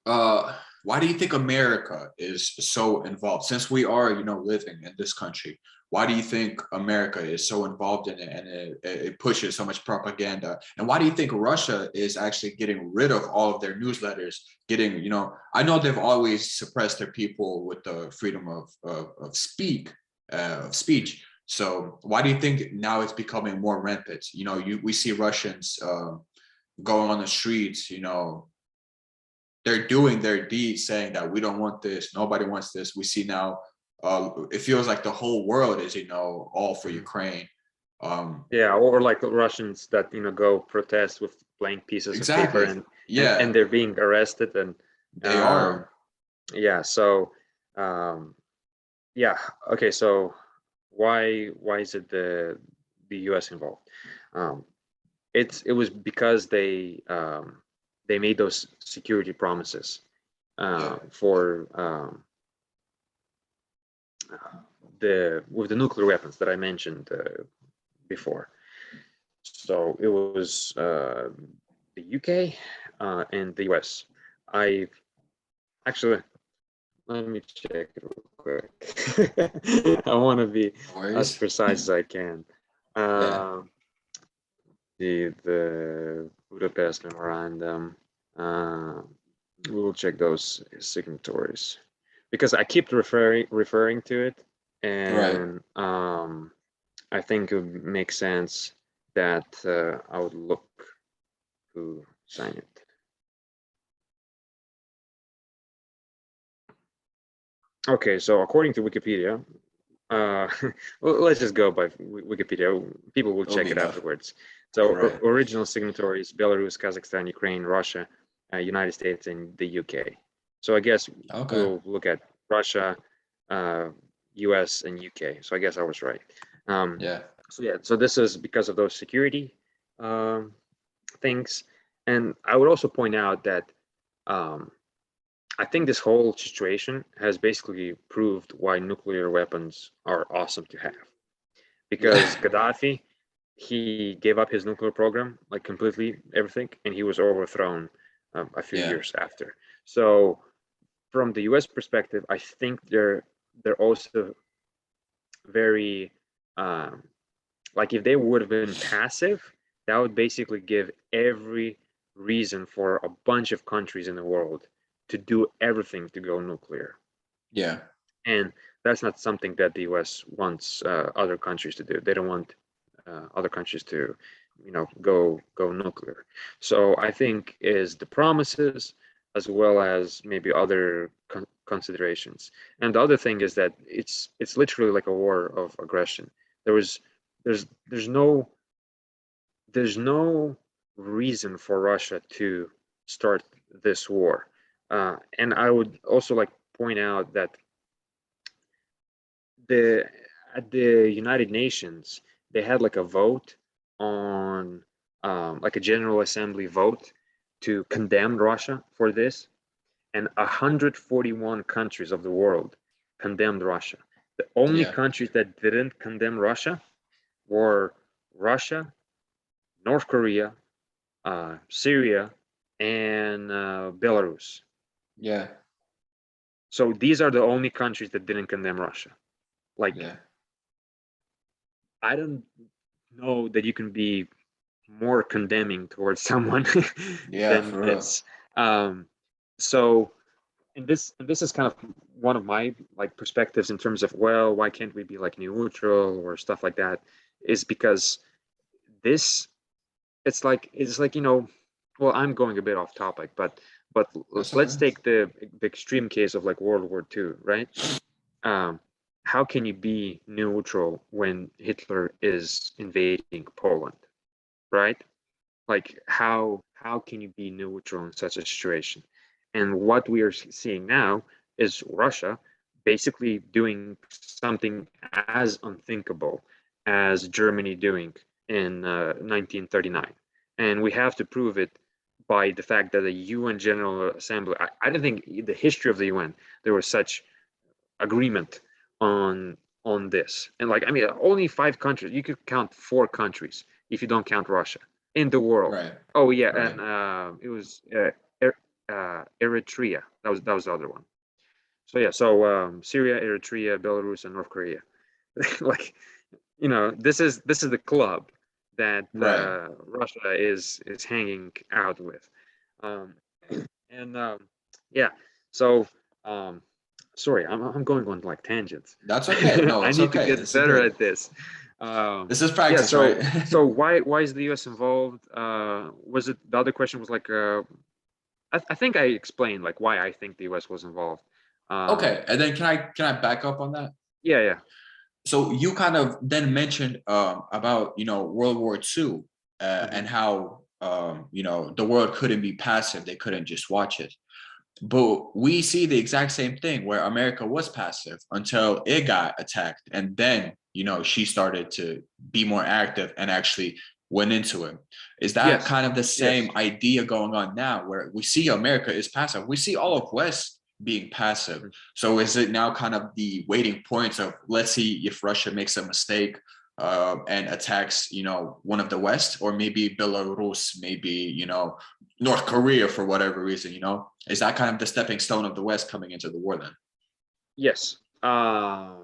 [SPEAKER 1] Why do you think America is so involved? Since we are, living in this country, why do you think America is so involved in it, and it pushes so much propaganda? And why do you think Russia is actually getting rid of all of their newsletters? I know they've always suppressed their people with the freedom of speech. So why do you think now it's becoming more rampant? We see Russians going on the streets, they're doing their deeds saying that we don't want this, nobody wants this. We see now, it feels like the whole world is, all for Ukraine.
[SPEAKER 2] Or like Russians that, go protest with blank pieces of paper, and they're being arrested, and
[SPEAKER 1] they are.
[SPEAKER 2] Yeah. So, okay. So why is it the US involved? It was because they made those security promises for the nuclear weapons that I mentioned before. So it was the UK and the US. I actually, let me check it real quick. I want to be as precise as I can. The Budapest Memorandum. We will check those signatories because I keep referring to it, and I think it would make sense that I would look who signed it. Okay, so according to Wikipedia, well, let's just go by Wikipedia. People will check it afterwards. So original signatories: Belarus, Kazakhstan, Ukraine, Russia, United States, and the UK. So I guess we'll look at Russia, US, and UK. So I guess I was right. So this is because of those security things. And I would also point out that I think this whole situation has basically proved why nuclear weapons are awesome to have. Because Gaddafi, he gave up his nuclear program, like completely everything, and he was overthrown a few years after. So from the US perspective, I think they're also very, like if they would have been passive, that would basically give every reason for a bunch of countries in the world to do everything to go nuclear. And that's not something that the US wants other countries to do. They don't want other countries to, go nuclear. So I think is the promises as well as maybe other considerations. And the other thing is that it's literally like a war of aggression. There's no reason for Russia to start this war. And I would also like point out that at the United Nations, they had like a vote on like a General Assembly vote to condemn Russia for this, and 141 countries of the world condemned Russia. The only countries that didn't condemn Russia were Russia, North Korea, Syria, and Belarus. So these are the only countries that didn't condemn Russia. I don't know that you can be more condemning towards someone than this. So, and this is kind of one of my like perspectives in terms of, well, why can't we be like neutral or stuff like that? Is because this, it's like well, I'm going a bit off topic, but let's take the extreme case of like World War II, right? How can you be neutral when Hitler is invading Poland, right? Like how can you be neutral in such a situation? And what we are seeing now is Russia basically doing something as unthinkable as Germany doing in 1939. And we have to prove it by the fact that the UN General Assembly, I don't think in the history of the UN there was such agreement on this. And like, I mean, only 5 countries, you could count 4 countries if you don't count Russia in the world. Oh yeah, and it was Eritrea. That was the other one. So yeah, so Syria, Eritrea, Belarus, and North Korea. Like, this is the club that Russia is hanging out with. Yeah, so sorry, I'm going on like tangents.
[SPEAKER 1] That's okay. No, it's
[SPEAKER 2] I need to get better at this.
[SPEAKER 1] This is practice, right?
[SPEAKER 2] So why is the US involved? Was it the other question was like I think I explained like why I think the US was involved.
[SPEAKER 1] Okay, and then can I back up on that?
[SPEAKER 2] Yeah.
[SPEAKER 1] So you kind of then mentioned about World War II and how the world couldn't be passive; they couldn't just watch it. But we see the exact same thing where America was passive until it got attacked, and then she started to be more active and actually went into it. Is that kind of the same idea going on now, where we see America is passive? We see all of West being passive. So is it now kind of the waiting points of, let's see if Russia makes a mistake and attacks, one of the West, or maybe Belarus, maybe, North Korea for whatever reason, is that kind of the stepping stone of the West coming into the war then?
[SPEAKER 2] Yes, I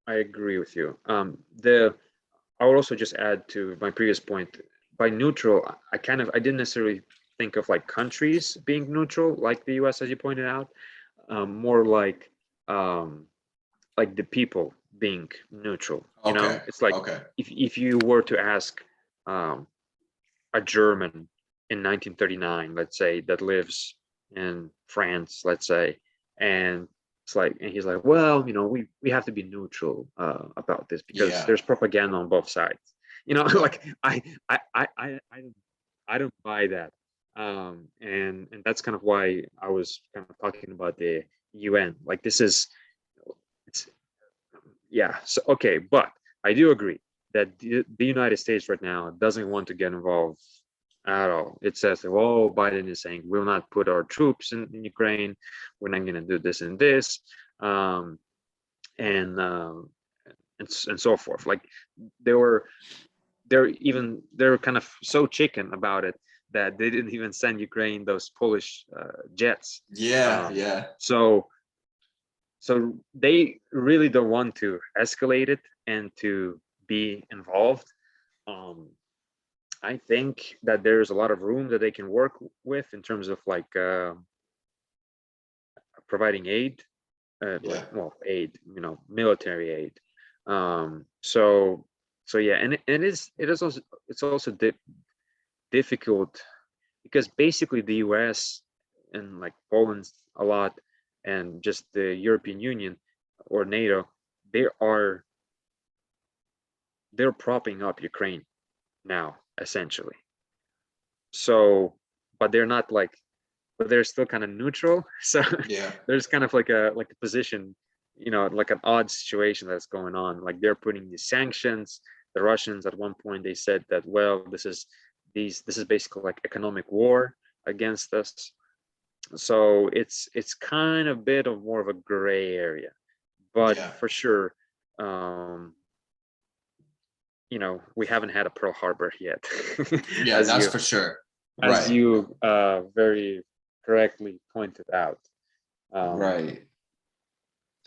[SPEAKER 2] agree with you. I would also just add to my previous point. By neutral, I didn't necessarily think of like countries being neutral, like the U.S., as you pointed out. More like the people being neutral.
[SPEAKER 1] Okay.
[SPEAKER 2] It's like
[SPEAKER 1] Okay.
[SPEAKER 2] if you were to ask a German in 1939, let's say, that lives in France, let's say, and he's like, well, we have to be neutral about this because there's propaganda on both sides. Like I don't buy that. And that's kind of why I was kind of talking about the UN. Like it's yeah. So okay, but I do agree that the United States right now doesn't want to get involved at all. It says, well, Biden is saying we'll not put our troops in Ukraine. We're not going to do this and this, and so forth. Like they're kind of so chicken about it that they didn't even send Ukraine those Polish jets.
[SPEAKER 1] Yeah.
[SPEAKER 2] So they really don't want to escalate it and to be involved. I think that there's a lot of room that they can work with in terms of like providing aid, aid, military aid. So yeah, and it's also difficult because basically the US and like Poland a lot, and just the European Union or NATO, they're propping up Ukraine now, essentially. So, but they're still kind of neutral. So there's kind of like a position, like an odd situation that's going on. Like they're putting these sanctions. The Russians at one point, they said that, well, this is basically like economic war against us. So it's kind of a bit of more of a gray area, but for sure, we haven't had a Pearl Harbor yet.
[SPEAKER 1] That's for sure.
[SPEAKER 2] As you very correctly pointed out.
[SPEAKER 1] Right.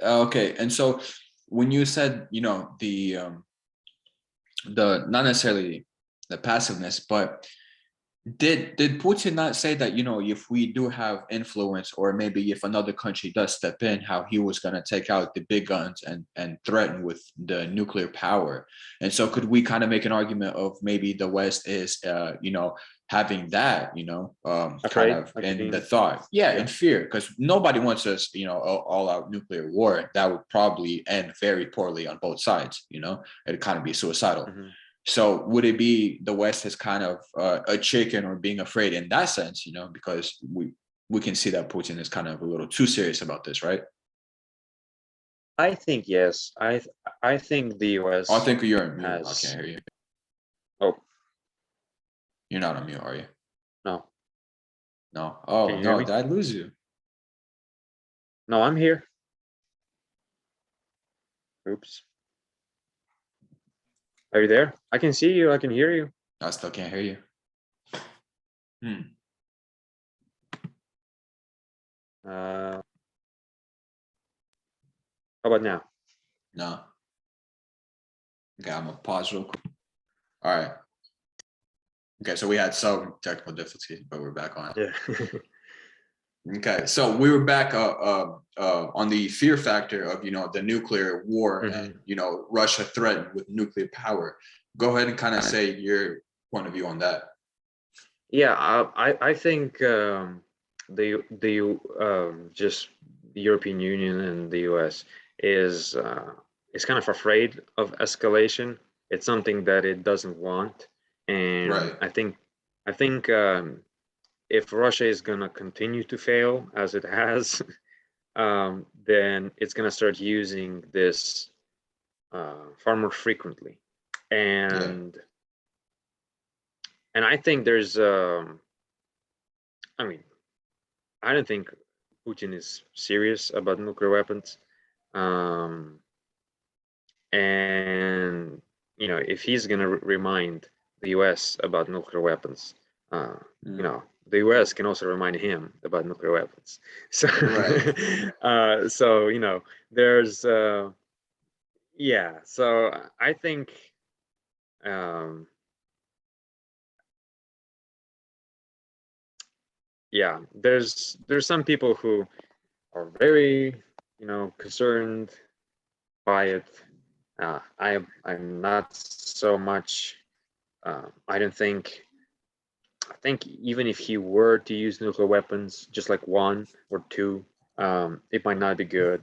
[SPEAKER 1] Okay. And so when you said, the not necessarily the passiveness, but did Putin not say that, if we do have influence, or maybe if another country does step in, how he was going to take out the big guns and threaten with the nuclear power? And so could we kind of make an argument of maybe the West is, having that, kind of in the thought, in fear, because nobody wants us, all out nuclear war. That would probably end very poorly on both sides. It'd kind of be suicidal.
[SPEAKER 2] Mm-hmm.
[SPEAKER 1] So would it be the West is kind of a chicken or being afraid in that sense, because we can see that Putin is kind of a little too serious about this, right?
[SPEAKER 2] I think yes. I think the US.
[SPEAKER 1] I think you're on mute. I can't hear you.
[SPEAKER 2] Oh,
[SPEAKER 1] you're not on mute, are you?
[SPEAKER 2] No.
[SPEAKER 1] No. Oh no! Did I lose you?
[SPEAKER 2] No, I'm here. Oops. Are you there? I can see you. I can hear you.
[SPEAKER 1] I still can't hear you.
[SPEAKER 2] How about now?
[SPEAKER 1] No. Okay, I'm gonna pause real quick. All right. Okay, so we had some technical difficulties, but we're back on.
[SPEAKER 2] Yeah.
[SPEAKER 1] Okay, so we were back on the fear factor of the nuclear war, and Russia threatened with nuclear power. Go ahead and kind of say your point of view on that.
[SPEAKER 2] Yeah, I think just the European Union and the US is kind of afraid of escalation. It's something that it doesn't want, and I think if Russia is going to continue to fail as it has, then it's going to start using this far more frequently. And I think there's, I don't think Putin is serious about nuclear weapons. And if he's going to remind the US about nuclear weapons, the US can also remind him about nuclear weapons. So
[SPEAKER 1] Right.
[SPEAKER 2] so there's so I think um there's some people who are very concerned by it. I'm not so much. I don't think. I think even if he were to use nuclear weapons, just like one or two, it might not be good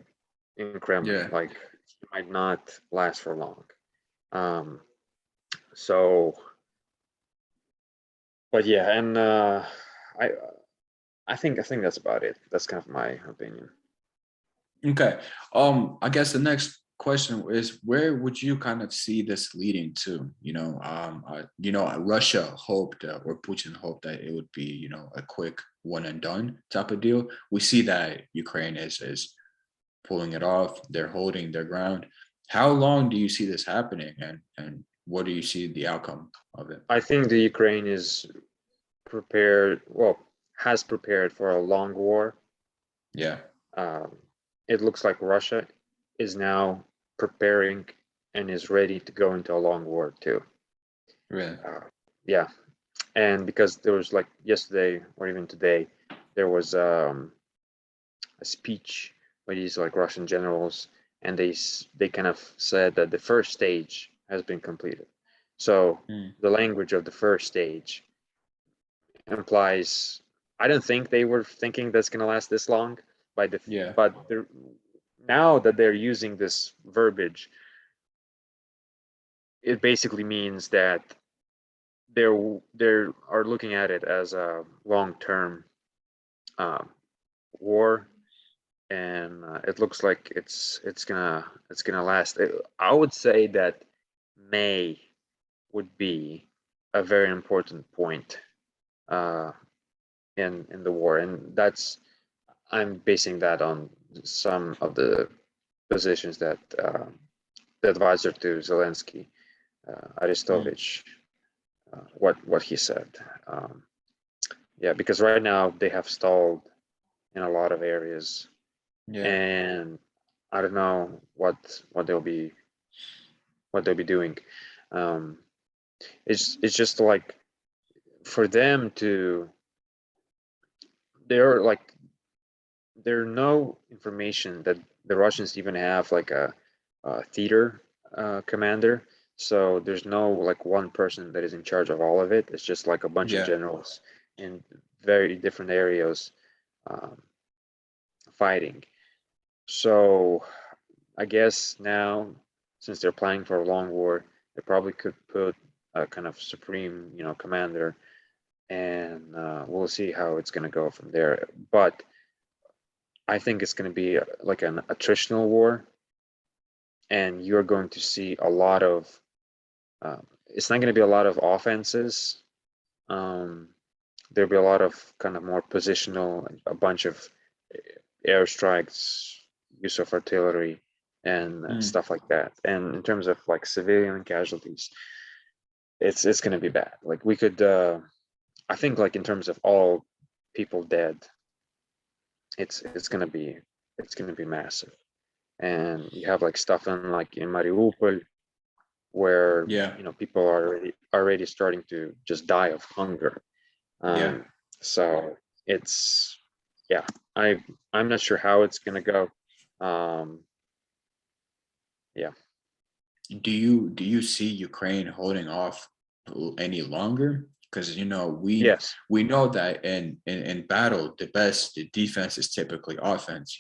[SPEAKER 2] in Kremlin.
[SPEAKER 1] Yeah.
[SPEAKER 2] Like, it might not last for long. So, but yeah, and I I think that's about it. That's kind of my opinion.
[SPEAKER 1] Okay. I guess the next question is, where would you kind of see this leading to? Russia hoped, or Putin hoped, that it would be, a quick one and done type of deal. We see that Ukraine is pulling it off. They're holding their ground. How long do you see this happening, and what do you see the outcome of it?
[SPEAKER 2] I think the Ukraine is prepared. Well, has prepared for a long war.
[SPEAKER 1] Yeah.
[SPEAKER 2] It looks like Russia is now preparing and is ready to go into a long war too.
[SPEAKER 1] Really?
[SPEAKER 2] Yeah, and because there was, like, yesterday or even today, there was a speech by these, like, Russian generals, and they kind of said that the first stage has been completed. So the language of the first stage implies, I don't think they were thinking that's going to last this long, but now that they're using this verbiage, it basically means that they are looking at it as a long-term war, and it looks like it's gonna last. I would say that May would be a very important point in the war, and I'm basing that on some of the positions that the advisor to Zelensky, Arestovich, what he said. Because right now they have stalled in a lot of areas, and I don't know what they'll be doing. It's just like, for them to, there's no information that the Russians even have, like a theater commander. So there's no, like, one person that is in charge of all of it. It's just like a bunch of generals in very different areas fighting. So I guess now, since they're planning for a long war, they probably could put a kind of supreme, commander, and we'll see how it's going to go from there. But I think it's going to be like an attritional war, and you're going to see a lot of. It's not going to be a lot of offenses. There'll be a lot of kind of more positional, a bunch of airstrikes, use of artillery, and stuff like that. And in terms of, like, civilian casualties, it's going to be bad. Like, we could, I think, like, in terms of all people dead, it's going to be massive. And you have, like, stuff in Mariupol, where people are already starting to just die of hunger. So it's I'm not sure how it's going to go.
[SPEAKER 1] Do you see Ukraine holding off any longer? Because we know that in battle, the defense is typically offense.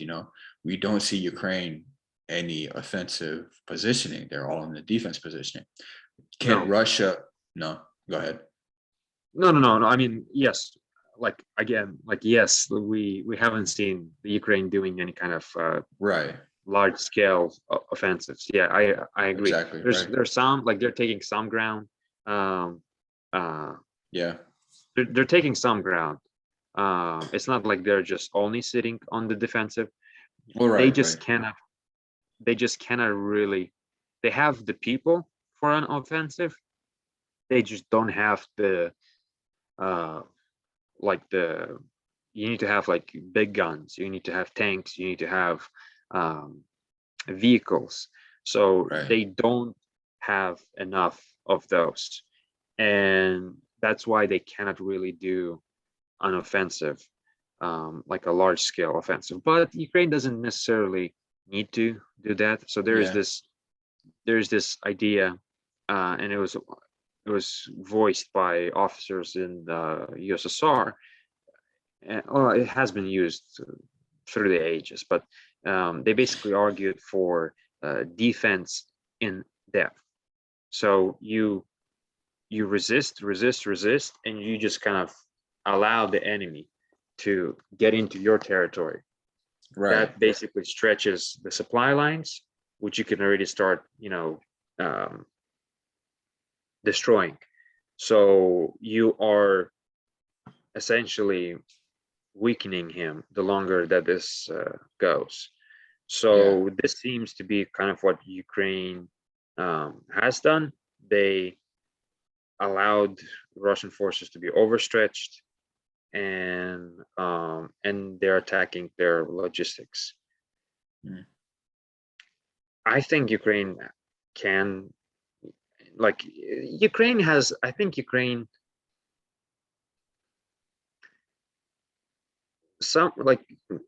[SPEAKER 1] We don't see Ukraine any offensive positioning. They're all in the defense positioning. Can Russia? No, go ahead.
[SPEAKER 2] No. I mean, yes. Like, again, yes, we haven't seen the Ukraine doing any kind of large scale offensives. Yeah, I agree.
[SPEAKER 1] Exactly.
[SPEAKER 2] There's some, like, they're taking some ground. They're taking some ground, It's not like they're just only sitting on the defensive.
[SPEAKER 1] All
[SPEAKER 2] They
[SPEAKER 1] right,
[SPEAKER 2] just
[SPEAKER 1] right.
[SPEAKER 2] cannot. They just cannot really. They have the people for an offensive. They just don't have the like the. You need to have like big guns. You need to have tanks. You need to have vehicles. So
[SPEAKER 1] Right.
[SPEAKER 2] they don't have enough of those, and that's why they cannot really do an offensive, like a large scale offensive. But Ukraine doesn't necessarily need to do that. So
[SPEAKER 1] Yeah.
[SPEAKER 2] there's this idea, and it was voiced by officers in the USSR. And, well, it has been used through the ages, but they basically argued for defense in depth. So you resist, and you just kind of allow the enemy to get into your territory.
[SPEAKER 1] Right.
[SPEAKER 2] That basically stretches the supply lines, which you can already start, destroying. So you are essentially weakening him the longer that this goes.
[SPEAKER 1] Yeah.
[SPEAKER 2] So this seems to be kind of what Ukraine has done. They allowed Russian forces to be overstretched, and they're attacking their logistics.
[SPEAKER 1] Mm.
[SPEAKER 2] I think Ukraine can, like, Ukraine has. I think Ukraine like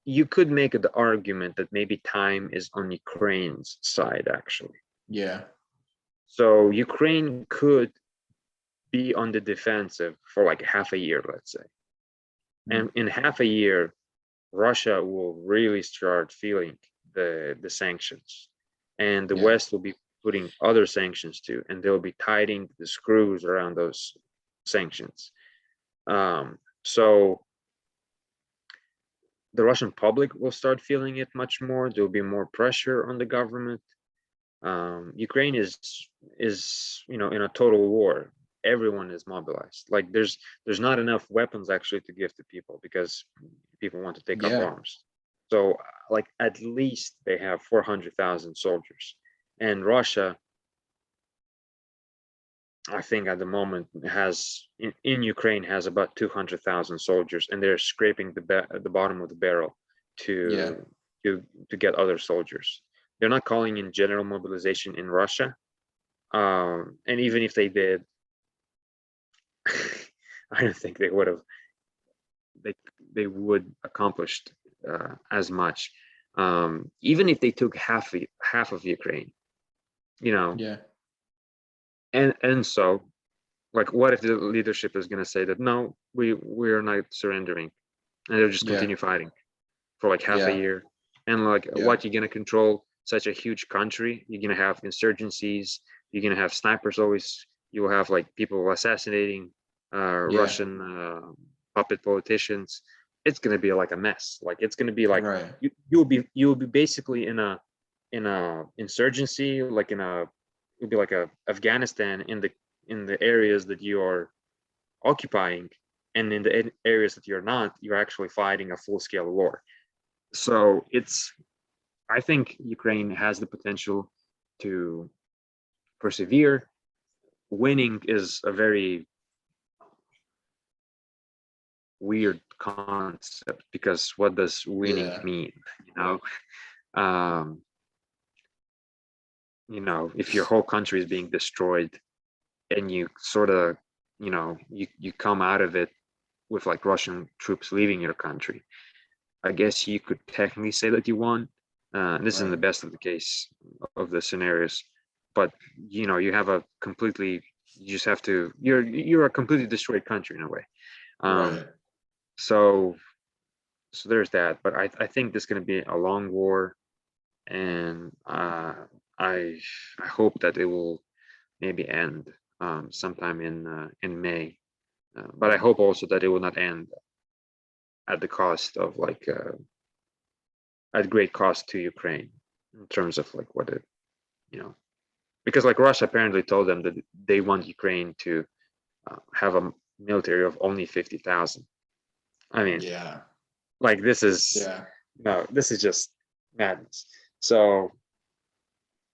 [SPEAKER 2] you could make the argument that maybe time is on Ukraine's side actually.
[SPEAKER 1] Yeah.
[SPEAKER 2] So Ukraine could be on the defensive for like half a year, let's say.
[SPEAKER 1] Mm.
[SPEAKER 2] And in half a year, Russia will really start feeling the sanctions. And the
[SPEAKER 1] Yeah.
[SPEAKER 2] West will be putting other sanctions too, and they'll be tightening the screws around those sanctions. So the Russian public will start feeling it much more. There'll be more pressure on the government. Ukraine is in a total war. Everyone is mobilized. Like there's not enough weapons actually to give to people because people want to take up
[SPEAKER 1] Yeah.
[SPEAKER 2] arms. So like at least they have 400,000 soldiers, and Russia, I think at the moment has in Ukraine has about 200,000 soldiers, and they're scraping the bottom of the barrel
[SPEAKER 1] Yeah.
[SPEAKER 2] to to get other soldiers. They're not calling in general mobilization in Russia, and even if they did, I don't think they would have. They they would accomplished as much. Even if they took half of Ukraine, you know,
[SPEAKER 1] Yeah.
[SPEAKER 2] and so like, what if the leadership is going to say that no, we're not surrendering, and they'll just
[SPEAKER 1] Yeah.
[SPEAKER 2] continue fighting for like half a
[SPEAKER 1] Yeah.
[SPEAKER 2] year, and like
[SPEAKER 1] Yeah.
[SPEAKER 2] what you're going to control such a huge country? You're going to have insurgencies. You're going to have snipers always. You will have like people assassinating
[SPEAKER 1] Yeah.
[SPEAKER 2] Russian puppet politicians. It's going to be like a mess. Like it's going to be like
[SPEAKER 1] Right.
[SPEAKER 2] you'll be basically in a insurgency, like it'll be like a Afghanistan in the areas that you are occupying, and in the areas that you're not, you're actually fighting a full-scale war. So I think Ukraine has the potential to persevere. Winning is a very weird concept because what does winning
[SPEAKER 1] Yeah.
[SPEAKER 2] mean? Um, if your whole country is being destroyed and you sort of, you come out of it with like Russian troops leaving your country, I guess you could technically say that you won. This is in the
[SPEAKER 1] Right.
[SPEAKER 2] best of the case of the scenarios, but you have a completely, you just have to, you're a completely destroyed country in a way.
[SPEAKER 1] Right.
[SPEAKER 2] So there's that, but I think this is going to be a long war, and I hope that it will maybe end sometime in May, but I hope also that it will not end at the cost of like at great cost to Ukraine in terms of like what it, because like Russia apparently told them that they want Ukraine to have a military of only 50,000. I mean,
[SPEAKER 1] Yeah.
[SPEAKER 2] like this is
[SPEAKER 1] Yeah.
[SPEAKER 2] no, this is just madness. So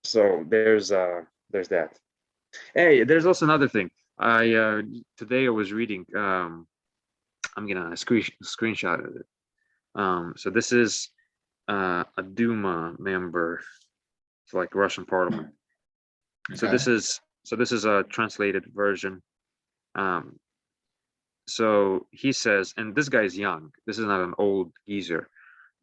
[SPEAKER 2] there's that. Hey, there's also another thing. I today I was reading. I'm gonna screenshot it. So this is a Duma member, it's like Russian parliament. So
[SPEAKER 1] Okay.
[SPEAKER 2] this is a translated version. Um, so he says, and this guy's young. This is not an old geezer.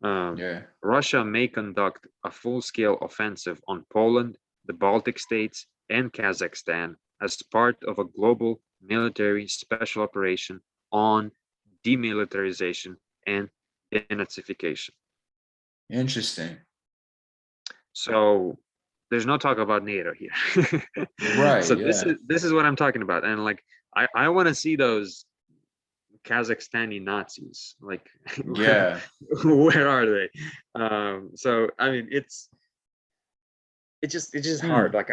[SPEAKER 1] Yeah.
[SPEAKER 2] Russia may conduct a full-scale offensive on Poland, the Baltic states, and Kazakhstan as part of a global military special operation on demilitarization and denazification.
[SPEAKER 1] Interesting.
[SPEAKER 2] So there's no talk about NATO here.
[SPEAKER 1] Right.
[SPEAKER 2] So this
[SPEAKER 1] Yeah.
[SPEAKER 2] is this is what I'm talking about. And like I want to see those Kazakhstani Nazis. Like
[SPEAKER 1] Yeah.
[SPEAKER 2] where are they? So I mean it's just hard.
[SPEAKER 1] Hmm.
[SPEAKER 2] Like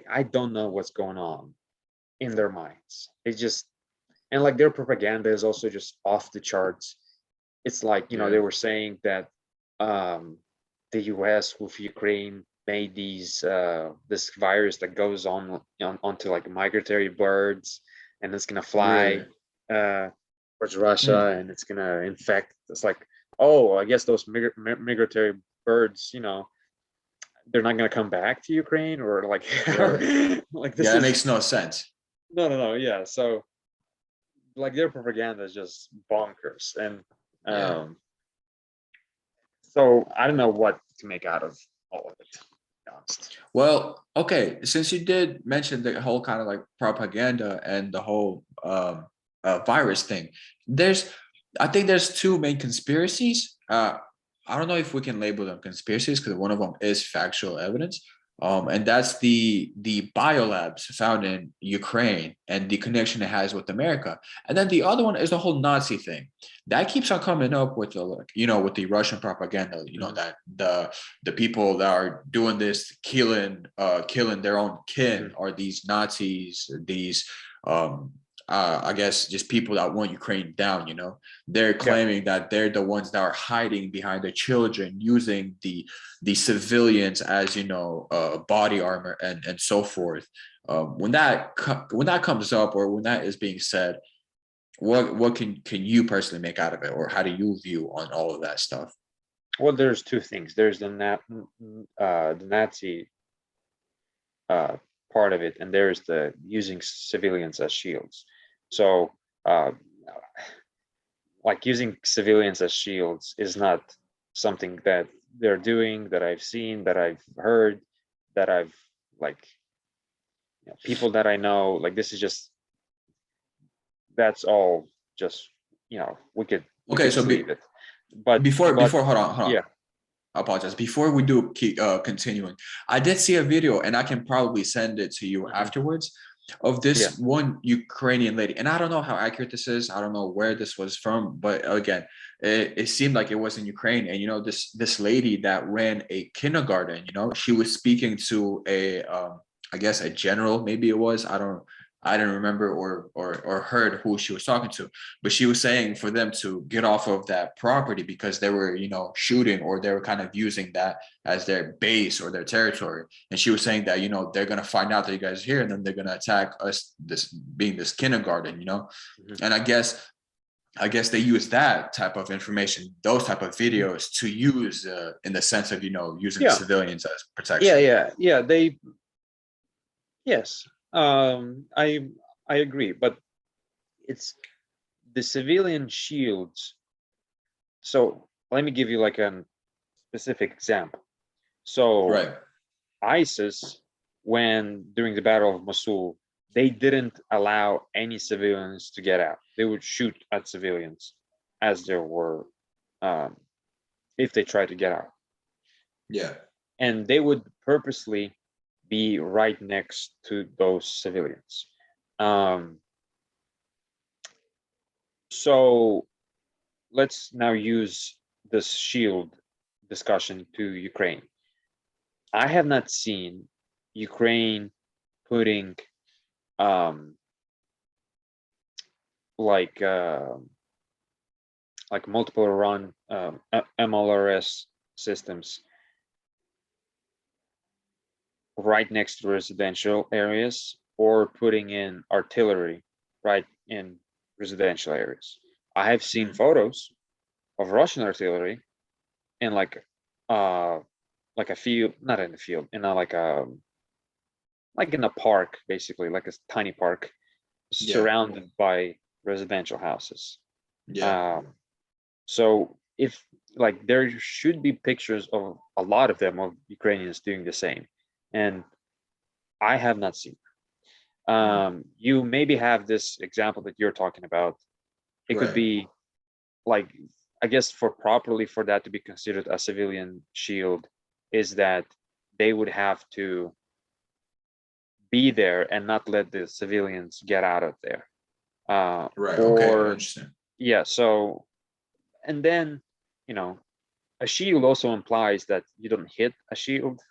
[SPEAKER 2] I don't know what's going on in their minds. It's just, and like their propaganda is also just off the charts. It's like, you know,
[SPEAKER 1] Yeah.
[SPEAKER 2] they were saying that um the US with Ukraine made these this virus that goes onto like migratory birds, and it's gonna fly
[SPEAKER 1] Really.
[SPEAKER 2] uh towards Russia,
[SPEAKER 1] Hmm.
[SPEAKER 2] and it's gonna infect. It's like, oh, I guess those migratory birds, you know, they're not gonna come back to Ukraine, or like
[SPEAKER 1] Really.
[SPEAKER 2] like this
[SPEAKER 1] Yeah. It
[SPEAKER 2] is
[SPEAKER 1] makes no sense.
[SPEAKER 2] no, yeah. So like their propaganda is just bonkers, and
[SPEAKER 1] Yeah.
[SPEAKER 2] um so I don't know what to make out of all of it, to be honest.
[SPEAKER 1] Well, okay. Since you did mention the whole kind of like propaganda and the whole virus thing, there's, I think there's two main conspiracies. I don't know if we can label them conspiracies because one of them is factual evidence. And that's the biolabs found in Ukraine and the connection it has with America. And then the other one is the whole Nazi thing that keeps on coming up with the, like, you know, with the Russian propaganda. You know,
[SPEAKER 2] Mhm.
[SPEAKER 1] that the people that are doing this, killing their own kin,
[SPEAKER 2] Mhm.
[SPEAKER 1] are these Nazis, these I guess just people that want Ukraine down. You know, they're
[SPEAKER 2] Yeah.
[SPEAKER 1] claiming that they're the ones that are hiding behind the children, using the civilians as, you know, body armor and so forth. When that comes up, or when that is being said, what can you personally make out of it, or how do you view on all of that stuff?
[SPEAKER 2] Well, there's two things. There's the Nazi uh, part of it, and there's the using civilians as shields. So, uh, like using civilians as shields is not something that they're doing, that I've seen, that I've heard, that I've like, you know, people that I know. Like this is just, that's all just, you know, we
[SPEAKER 1] Okay,
[SPEAKER 2] could
[SPEAKER 1] so
[SPEAKER 2] just leave it. But
[SPEAKER 1] before hold on,
[SPEAKER 2] yeah.
[SPEAKER 1] I apologize. Before we do keep continuing, I did see a video, and I can probably send it to you
[SPEAKER 2] Mhm.
[SPEAKER 1] afterwards, of
[SPEAKER 2] Yeah.
[SPEAKER 1] this one Ukrainian lady. And I don't know how accurate this is. I don't know where this was from, but again, it seemed like it was in Ukraine. And you know, this lady that ran a kindergarten, you know, she was speaking to a I guess a general, maybe it was. I didn't remember or heard who she was talking to, but she was saying for them to get off of that property because they were, you know, shooting, or they were kind of using that as their base or their territory. And she was saying that, you know, they're gonna find out that you guys are here, and then they're gonna attack us, this being this kindergarten, you know.
[SPEAKER 2] Mhm.
[SPEAKER 1] And I guess they use that type of information, those type of videos, to use in the sense of, you know, using
[SPEAKER 2] Yeah.
[SPEAKER 1] civilians as
[SPEAKER 2] Yeah.
[SPEAKER 1] protection.
[SPEAKER 2] Yeah. Yeah. They, yes. I agree, but it's the civilian shields. So let me give you like a specific example. So
[SPEAKER 1] Right.
[SPEAKER 2] ISIS, when during the Battle of Mosul, they didn't allow any civilians to get out. They would shoot at civilians as there were, um, if they tried to get out,
[SPEAKER 1] Yeah.
[SPEAKER 2] and they would purposely be right next to those civilians. Um, so let's now use this shield discussion to Ukraine. I have not seen Ukraine putting um, like like multiple run MLRS systems right next to residential areas, or putting in artillery right in residential areas. I have seen photos of Russian artillery in like a field, not in a field, in a like in a park, basically, like a tiny park surrounded by residential houses. So if like there should be pictures of a lot of them of Ukrainians doing the same, and I have not seen. You maybe have this example that you're talking about. It could be like, I guess for that to be considered a civilian shield, is that they would have to be there and not let the civilians get out of there. Yeah, so, and then, a shield also implies that you don't hit a shield.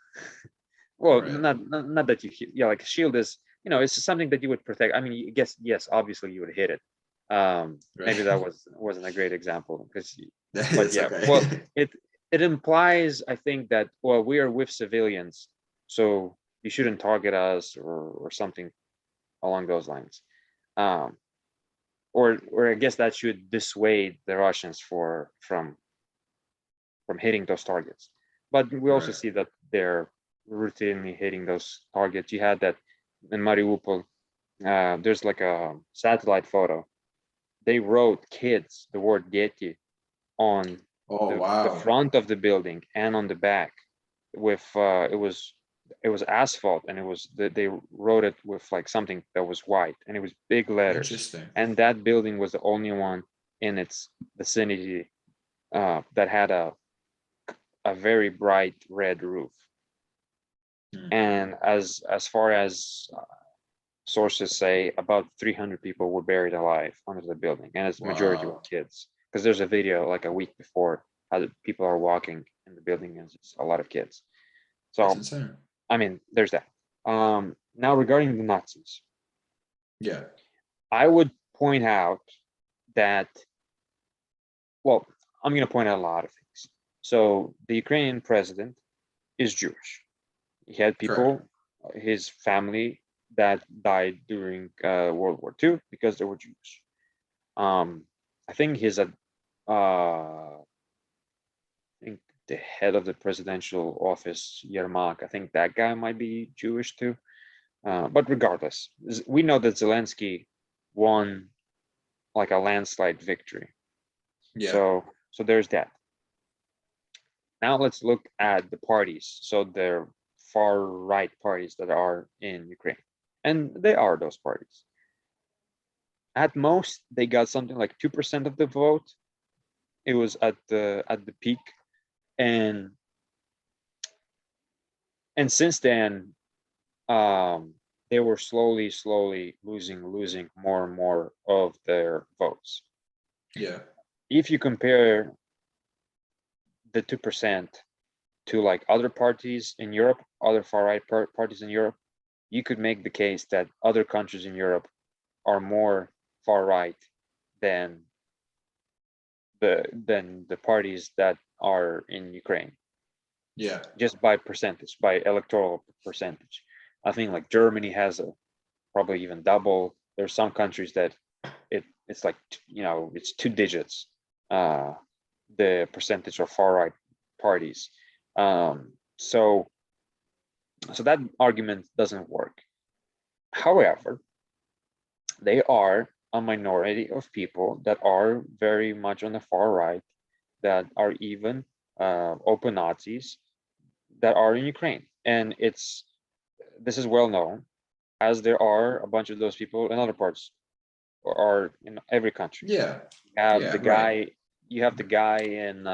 [SPEAKER 2] Well, not that you hit, yeah, like a shield is, it's something that you would protect. I mean, I guess, yes, obviously you would hit it. Maybe that wasn't a great example, because, but yeah, well, it implies, I think, that, well, we are with civilians, so you shouldn't target us, or something along those lines. Or I guess that should dissuade the Russians from hitting those targets. But we also see that they're routinely hitting those targets. You had that in Mariupol. There's like a satellite photo. They wrote kids, the word "Дети," on the front of the building and on the back with it was asphalt, and they wrote it with like something that was white, and it was big letters.
[SPEAKER 1] Interesting.
[SPEAKER 2] And that building was the only one in its vicinity that had a very bright red roof. And as far as sources say, about 300 people were buried alive under the building, and its majority were kids, because there's a video like a week before how the people are walking in the building, and it's a lot of kids. So I mean, there's that. Now regarding the Nazis, I would point out that, well, I'm going to point out a lot of things. So the Ukrainian president is Jewish. He had people, his family, that died during World War II because they were Jewish. I think he's I think the head of the presidential office, Yermak, I think that guy might be Jewish too. But regardless, we know that Zelensky won like a landslide victory. So there's that. Now let's look at the parties. So they're far right parties that are in Ukraine, and they are those parties. At most, they got something like 2% of the vote. It was at the peak, and since then, they were slowly losing more and more of their votes. If you compare the 2% to like other parties in Europe, other far right parties in Europe, you could make the case that other countries in Europe are more far right than the parties that are in Ukraine. Just by percentage, by electoral percentage. I think like Germany has probably even double. There's some countries that it's like, it's 2 digits, the percentage of far right parties. So that argument doesn't work. However, they are a minority of people that are very much on the far right, that are even open Nazis, that are in Ukraine. And this is well known, as there are a bunch of those people in other parts, or in every country. You have the guy in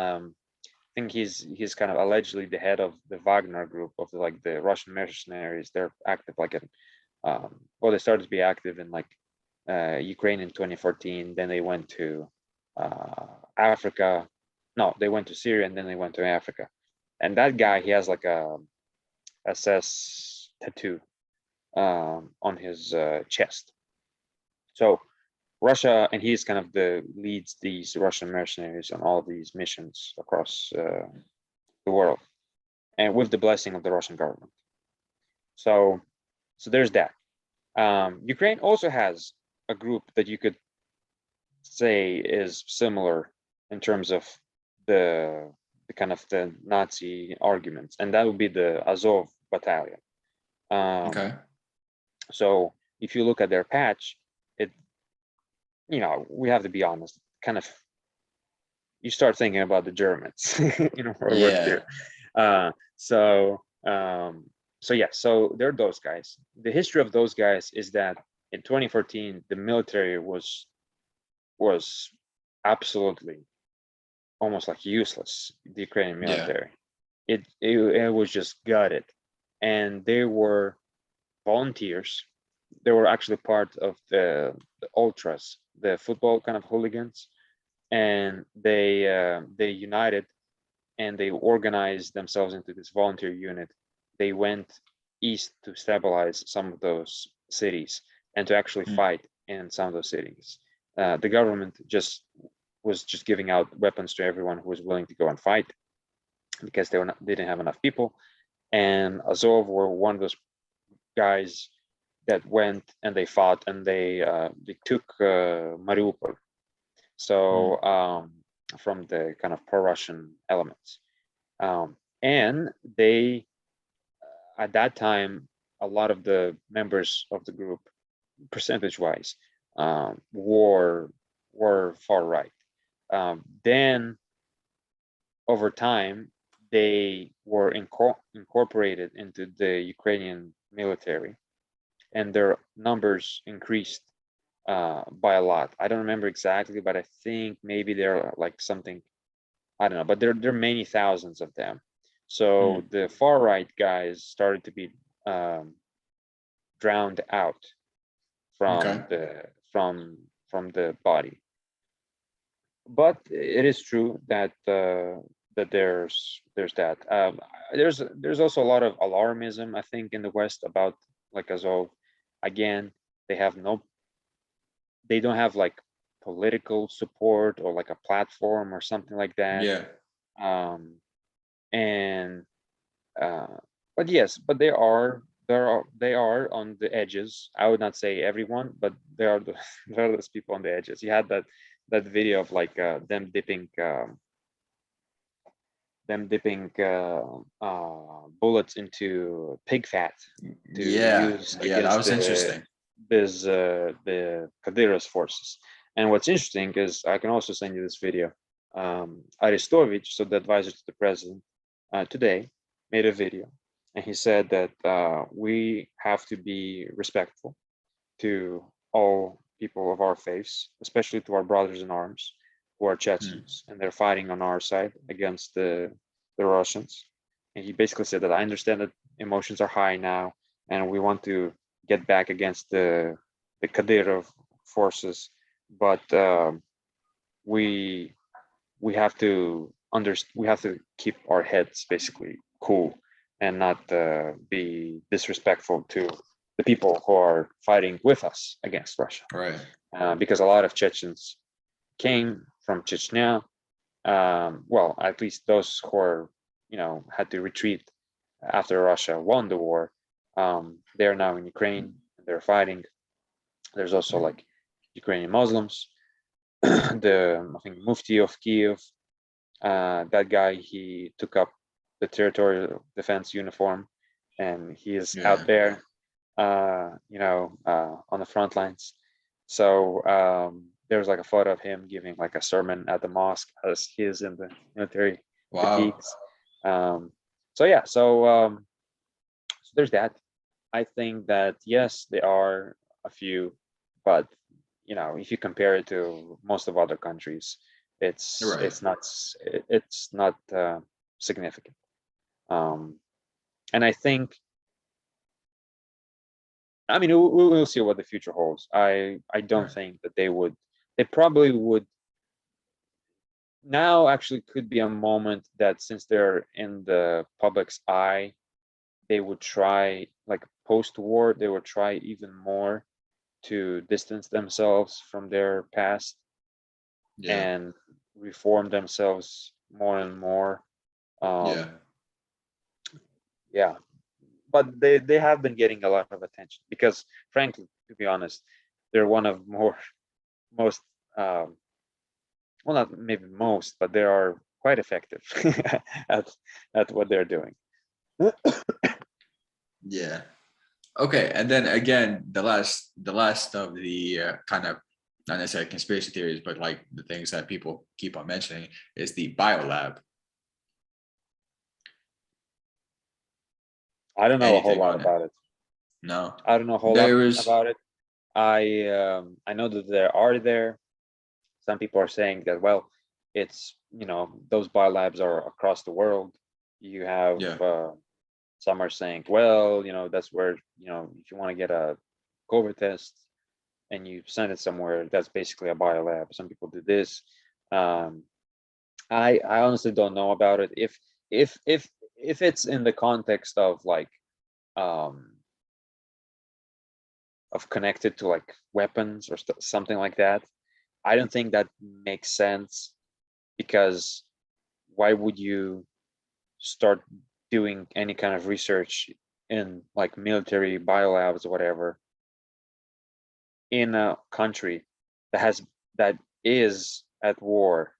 [SPEAKER 2] I think he's kind of allegedly the head of the Wagner group, of the Russian mercenaries. They're active like in they started to be active in like Ukraine in 2014. Then they went to Africa. No, they went to Syria, and then they went to Africa. And that guy, he has like a SS tattoo on his chest. So Russia, and he's kind of leads these Russian mercenaries on all these missions across the world, and with the blessing of the Russian government. So there's that. Ukraine also has a group that you could say is similar in terms of the kind of the Nazi arguments, and that would be the Azov battalion.
[SPEAKER 1] Okay.
[SPEAKER 2] So if you look at their patch, we have to be honest, kind of, you start thinking about the Germans, So they're those guys. The history of those guys is that in 2014, the military was absolutely almost like useless. The Ukrainian military, it was just gutted, and they were volunteers. They were actually part of the ultras, the football kind of hooligans, and they united and they organized themselves into this volunteer unit. They went east to stabilize some of those cities and to actually fight in some of those cities. The government was just giving out weapons to everyone who was willing to go and fight, because they didn't have enough people. And Azov were one of those guys that went and they fought, and they took Mariupol. So from the kind of pro-Russian elements, and they at that time, a lot of the members of the group, percentage-wise, were far right. Then over time, they were incorporated into the Ukrainian military, and their numbers increased by a lot. I don't remember exactly, but I think maybe they're like something, I don't know, but there are many thousands of them. So the far right guys started to be drowned out from the body. But it is true that that there's that. There's also a lot of alarmism, I think, in the West about like Azov. Again, they don't have like political support or like a platform or something like that. But yes, but they are on the edges. I would not say everyone, but there are those people on the edges. You had that video of like them dipping bullets into pig fat to use against
[SPEAKER 1] that was interesting.
[SPEAKER 2] the Kadyrov's forces. And what's interesting is, I can also send you this video. Arestovich, so the advisor to the president, today made a video, and he said that we have to be respectful to all people of our faiths, especially to our brothers in arms who are Chechens, and they're fighting on our side against the Russians. And he basically said that I understand that emotions are high now, and we want to get back against the Kadyrov forces, but we have to keep our heads basically cool and not be disrespectful to the people who are fighting with us against Russia.
[SPEAKER 1] Right.
[SPEAKER 2] Because a lot of Chechens came from Chechnya. Well, at least those who are, had to retreat after Russia won the war. They're now in Ukraine. They're fighting. There's also like Ukrainian Muslims. I think Mufti of Kiev, that guy, he took up the territorial defense uniform, and he is out there, on the front lines. So there's like a photo of him giving like a sermon at the mosque as he is in the military fatigues. So there's that. I think that yes, there are a few, but if you compare it to most of other countries, it's not significant. And I think, we'll see what the future holds. I don't think that they probably would. Now actually could be a moment that, since they're in the public's eye, they would try, like post-war, they would try even more to distance themselves from their past
[SPEAKER 1] Yeah.
[SPEAKER 2] and reform themselves more and more.
[SPEAKER 1] Yeah.
[SPEAKER 2] Yeah, but they have been getting a lot of attention because, frankly, to be honest, they're one of most well, not maybe most, but they are quite effective at what they're doing.
[SPEAKER 1] Yeah. Okay, and then again, the last of the kind of not necessarily conspiracy theories, but like the things that people keep on mentioning is the biolab.
[SPEAKER 2] I don't know a whole
[SPEAKER 1] Anything
[SPEAKER 2] lot
[SPEAKER 1] on it?
[SPEAKER 2] about it.
[SPEAKER 1] No.
[SPEAKER 2] I don't know a whole lot
[SPEAKER 1] There was
[SPEAKER 2] about it. I know that there are there. Some people are saying that, well, it's, those biolabs are across the world. You have
[SPEAKER 1] yeah.
[SPEAKER 2] some are saying, well, that's where, if you want to get a COVID test and you send it somewhere, that's basically a biolab. Some people do this. I honestly don't know about it. If it's in the context of like of connected to like weapons or something like that, I don't think that makes sense, because why would you start doing any kind of research in like military biolabs or whatever in a country that is at war,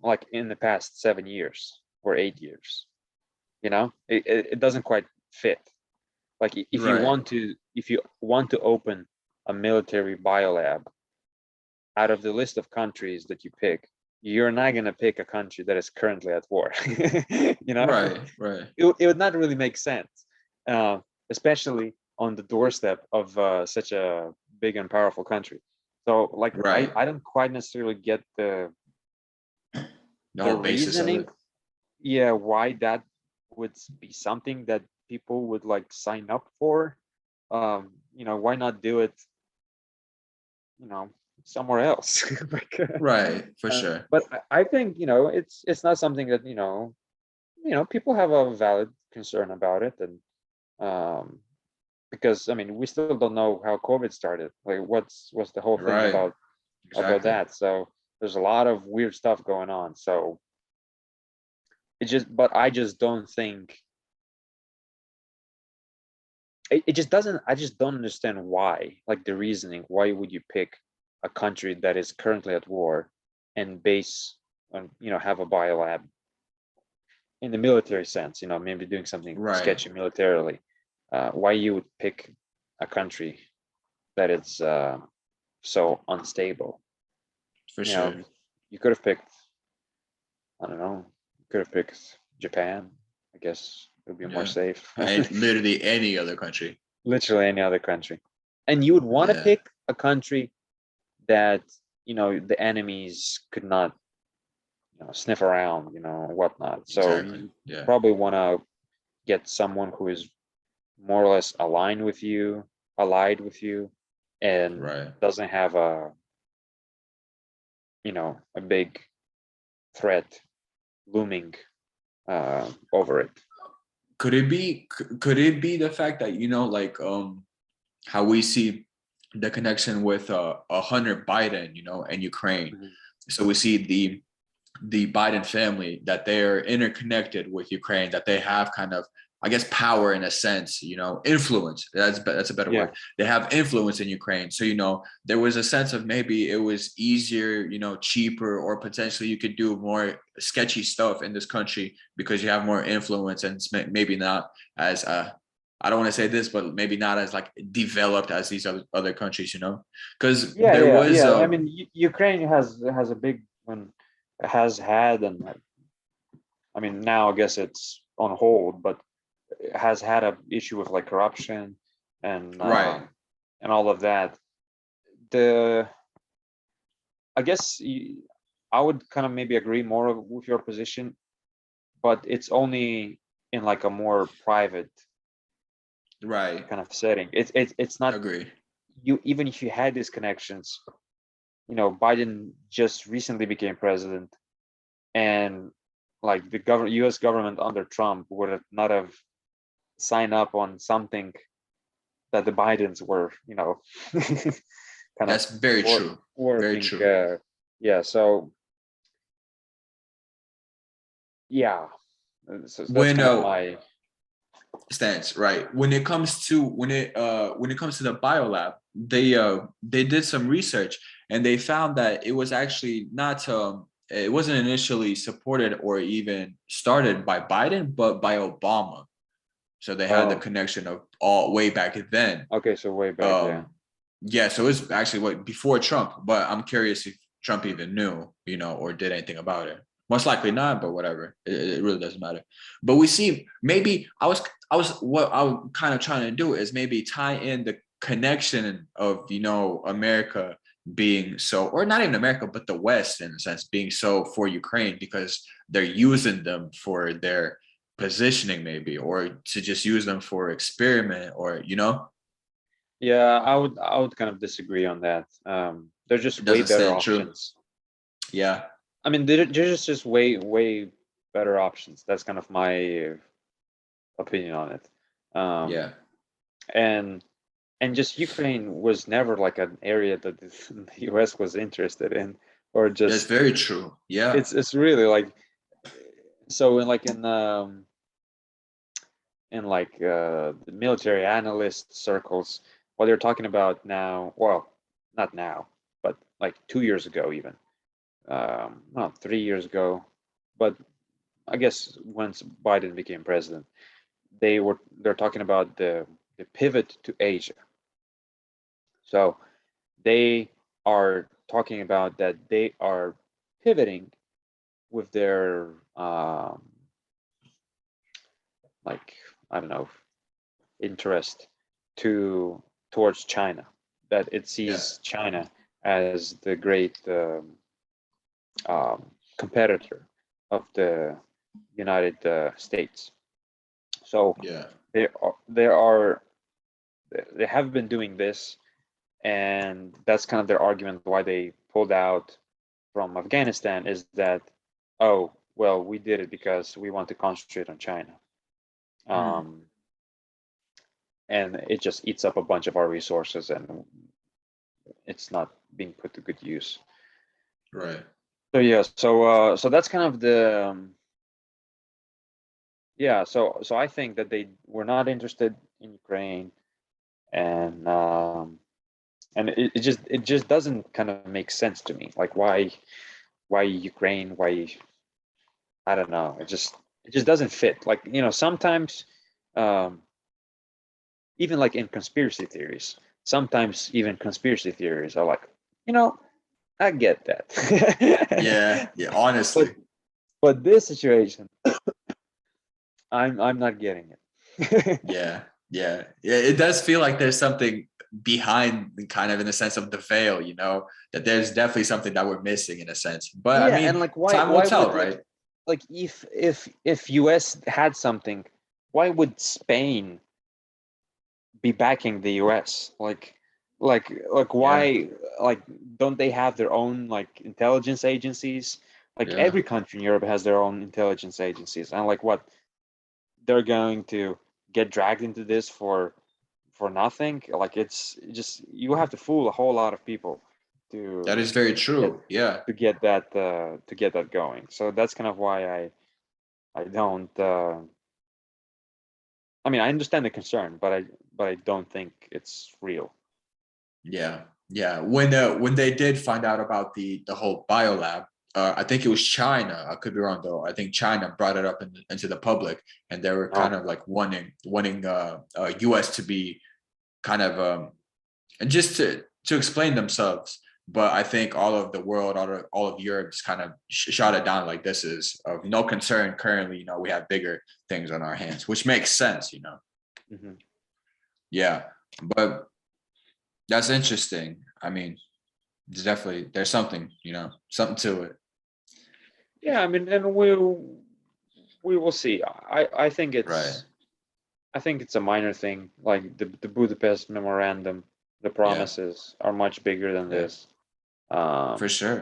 [SPEAKER 2] like in the past 7 years or 8 years? It doesn't quite fit. Like if you
[SPEAKER 1] Right.
[SPEAKER 2] want to open a military biolab, out of the list of countries that you pick, you're not going to pick a country that is currently at war.
[SPEAKER 1] Right. Right.
[SPEAKER 2] It would not really make sense, especially on the doorstep of such a big and powerful country. So like
[SPEAKER 1] Right.
[SPEAKER 2] I don't quite necessarily get
[SPEAKER 1] The
[SPEAKER 2] the
[SPEAKER 1] whole basis of
[SPEAKER 2] reasoning,
[SPEAKER 1] it.
[SPEAKER 2] yeah, why that would be something that people would like sign up for. Why not do it, you know somewhere else? Like,
[SPEAKER 1] Right. For sure.
[SPEAKER 2] but I think, it's not something that, people have a valid concern about it. And um because, I mean, we still don't know how COVID started. Like, what's the whole thing
[SPEAKER 1] Right.
[SPEAKER 2] about
[SPEAKER 1] Exactly.
[SPEAKER 2] that? So there's a lot of weird stuff going on. So but I just don't think it just doesn't. I just don't understand why, like, the reasoning. Why would you pick a country that is currently at war and base on, have a biolab in the military sense, maybe doing something
[SPEAKER 1] Right.
[SPEAKER 2] sketchy militarily? Why you would pick a country that is so unstable?
[SPEAKER 1] For
[SPEAKER 2] You
[SPEAKER 1] sure.
[SPEAKER 2] know, you could have picked, I don't know, you could have picked Japan. I guess it would be more
[SPEAKER 1] Yeah.
[SPEAKER 2] safe.
[SPEAKER 1] And literally any other country.
[SPEAKER 2] Literally any other country. And you would want to
[SPEAKER 1] Yeah.
[SPEAKER 2] pick a country that, the enemies could not, sniff around, whatnot. So
[SPEAKER 1] Exactly.
[SPEAKER 2] you
[SPEAKER 1] Yeah.
[SPEAKER 2] probably want to get someone who is more or less allied with you, and
[SPEAKER 1] Right.
[SPEAKER 2] doesn't have a big threat looming over it.
[SPEAKER 1] Could it be the fact that like how we see the connection with Hunter Biden, and Ukraine.
[SPEAKER 2] Mhm.
[SPEAKER 1] So we see the Biden family, that they're interconnected with Ukraine, that they have kind of, I guess, power in a sense, influence. That's a better
[SPEAKER 2] Yeah.
[SPEAKER 1] word. They have influence in Ukraine. So, there was a sense of maybe it was easier, cheaper, or potentially you could do more sketchy stuff in this country because you have more influence, and it's maybe not as I don't want to say this, but maybe not as like developed as these other countries, because
[SPEAKER 2] Yeah,
[SPEAKER 1] there
[SPEAKER 2] yeah,
[SPEAKER 1] was
[SPEAKER 2] yeah. I mean, Ukraine has a big one, has had, and I mean, now I guess it's on hold, but it has had a issue with like corruption and
[SPEAKER 1] right,
[SPEAKER 2] all of that. The I guess I would kind of maybe agree more with your position, but it's only in like a more private
[SPEAKER 1] right,
[SPEAKER 2] kind of setting. It's not
[SPEAKER 1] agree.
[SPEAKER 2] you. Even if you had these connections, Biden just recently became president, and like the U.S. government under Trump would have not have signed up on something that the Bidens were, kind of
[SPEAKER 1] That's very true. Very
[SPEAKER 2] working.
[SPEAKER 1] true.
[SPEAKER 2] Yeah. So yeah, so that's
[SPEAKER 1] When
[SPEAKER 2] kind of my
[SPEAKER 1] stance, right? When it comes to the biolab, they did some research and they found that it was actually not it wasn't initially supported or even started by Biden, but by Obama. So they had the connection of all way back then.
[SPEAKER 2] Okay, so way back, yeah.
[SPEAKER 1] Yeah, so it's actually before Trump, but I'm curious if Trump even knew, or did anything about it. Most likely not, but whatever. It really doesn't matter. But we see maybe what I was kind of trying to do is maybe tie in the connection of America being so, or not even America, but the West in a sense being so for Ukraine because they're using them for their positioning maybe, or to just use them for experiment, or
[SPEAKER 2] Yeah, I would kind of disagree on that. They're just
[SPEAKER 1] it
[SPEAKER 2] way
[SPEAKER 1] doesn't
[SPEAKER 2] better
[SPEAKER 1] stand true.
[SPEAKER 2] options.
[SPEAKER 1] Yeah.
[SPEAKER 2] I mean, they're just way better options. That's kind of my opinion on it.
[SPEAKER 1] Yeah.
[SPEAKER 2] And just Ukraine was never like an area that the US was interested in, or
[SPEAKER 1] That's
[SPEAKER 2] just
[SPEAKER 1] very true. Yeah.
[SPEAKER 2] it's really like, so in like the military analyst circles, what they're talking about now, well, not now, but like 2 years ago even, well, 3 years ago, but I guess once Biden became president, they're talking about the pivot to Asia. So they are talking about that they are pivoting with their like, I don't know, interest towards China, that it
[SPEAKER 1] Yeah.
[SPEAKER 2] sees China as the great competitor of the United States. So
[SPEAKER 1] Yeah.
[SPEAKER 2] they have been doing this, and that's kind of their argument why they pulled out from Afghanistan, is that, oh, well, we did it because we want to concentrate on China. And it just eats up a bunch of our resources, and it's not being put to good use.
[SPEAKER 1] Right.
[SPEAKER 2] So yeah, so that's kind of the yeah. So I think that they were not interested in Ukraine, and it just doesn't kind of make sense to me. Like, why Ukraine? Why, I don't know. It just doesn't fit. Like, sometimes, even like in conspiracy theories, sometimes even conspiracy theories are like, I get that.
[SPEAKER 1] Yeah. Yeah.
[SPEAKER 2] but
[SPEAKER 1] Honestly.
[SPEAKER 2] but this situation, I'm not getting it.
[SPEAKER 1] Yeah. Yeah. Yeah. It does feel like there's something behind, kind of in the sense of the veil, that there's definitely something that we're missing in a sense. But I
[SPEAKER 2] Yeah, and
[SPEAKER 1] mean,
[SPEAKER 2] like,
[SPEAKER 1] time will
[SPEAKER 2] why
[SPEAKER 1] tell,
[SPEAKER 2] would,
[SPEAKER 1] right?
[SPEAKER 2] like if US had something, why would Spain be backing the US? Like
[SPEAKER 1] Yeah.
[SPEAKER 2] why, like, don't they have their own like intelligence agencies? Like,
[SPEAKER 1] Yeah.
[SPEAKER 2] every country in Europe has their own intelligence agencies, and like, what, they're going to get dragged into this for nothing? Like, it's just, you have to fool a whole lot of people
[SPEAKER 1] That
[SPEAKER 2] to
[SPEAKER 1] is very
[SPEAKER 2] get
[SPEAKER 1] true. Yeah.
[SPEAKER 2] to get that going. So that's kind of why I don't. I mean, I understand the concern, but I don't think it's real.
[SPEAKER 1] Yeah. Yeah. When they did find out about the whole biolab, I think it was China. I could be wrong though. I think China brought it up into the public, and they were kind
[SPEAKER 2] Oh,
[SPEAKER 1] of like wanting US to be kind of and just to explain themselves. But I think all of the world, all of Europe, just kind of shot it down like this is of no concern currently. We have bigger things on our hands, which makes sense.
[SPEAKER 2] hmm.
[SPEAKER 1] Yeah, but that's interesting. I mean, there's something, something to it.
[SPEAKER 2] Yeah. I mean, and we will see.
[SPEAKER 1] Right.
[SPEAKER 2] I think it's a minor thing. Like the Budapest Memorandum, the
[SPEAKER 1] Yeah.
[SPEAKER 2] promises are much bigger than
[SPEAKER 1] Yeah.
[SPEAKER 2] this.
[SPEAKER 1] For sure.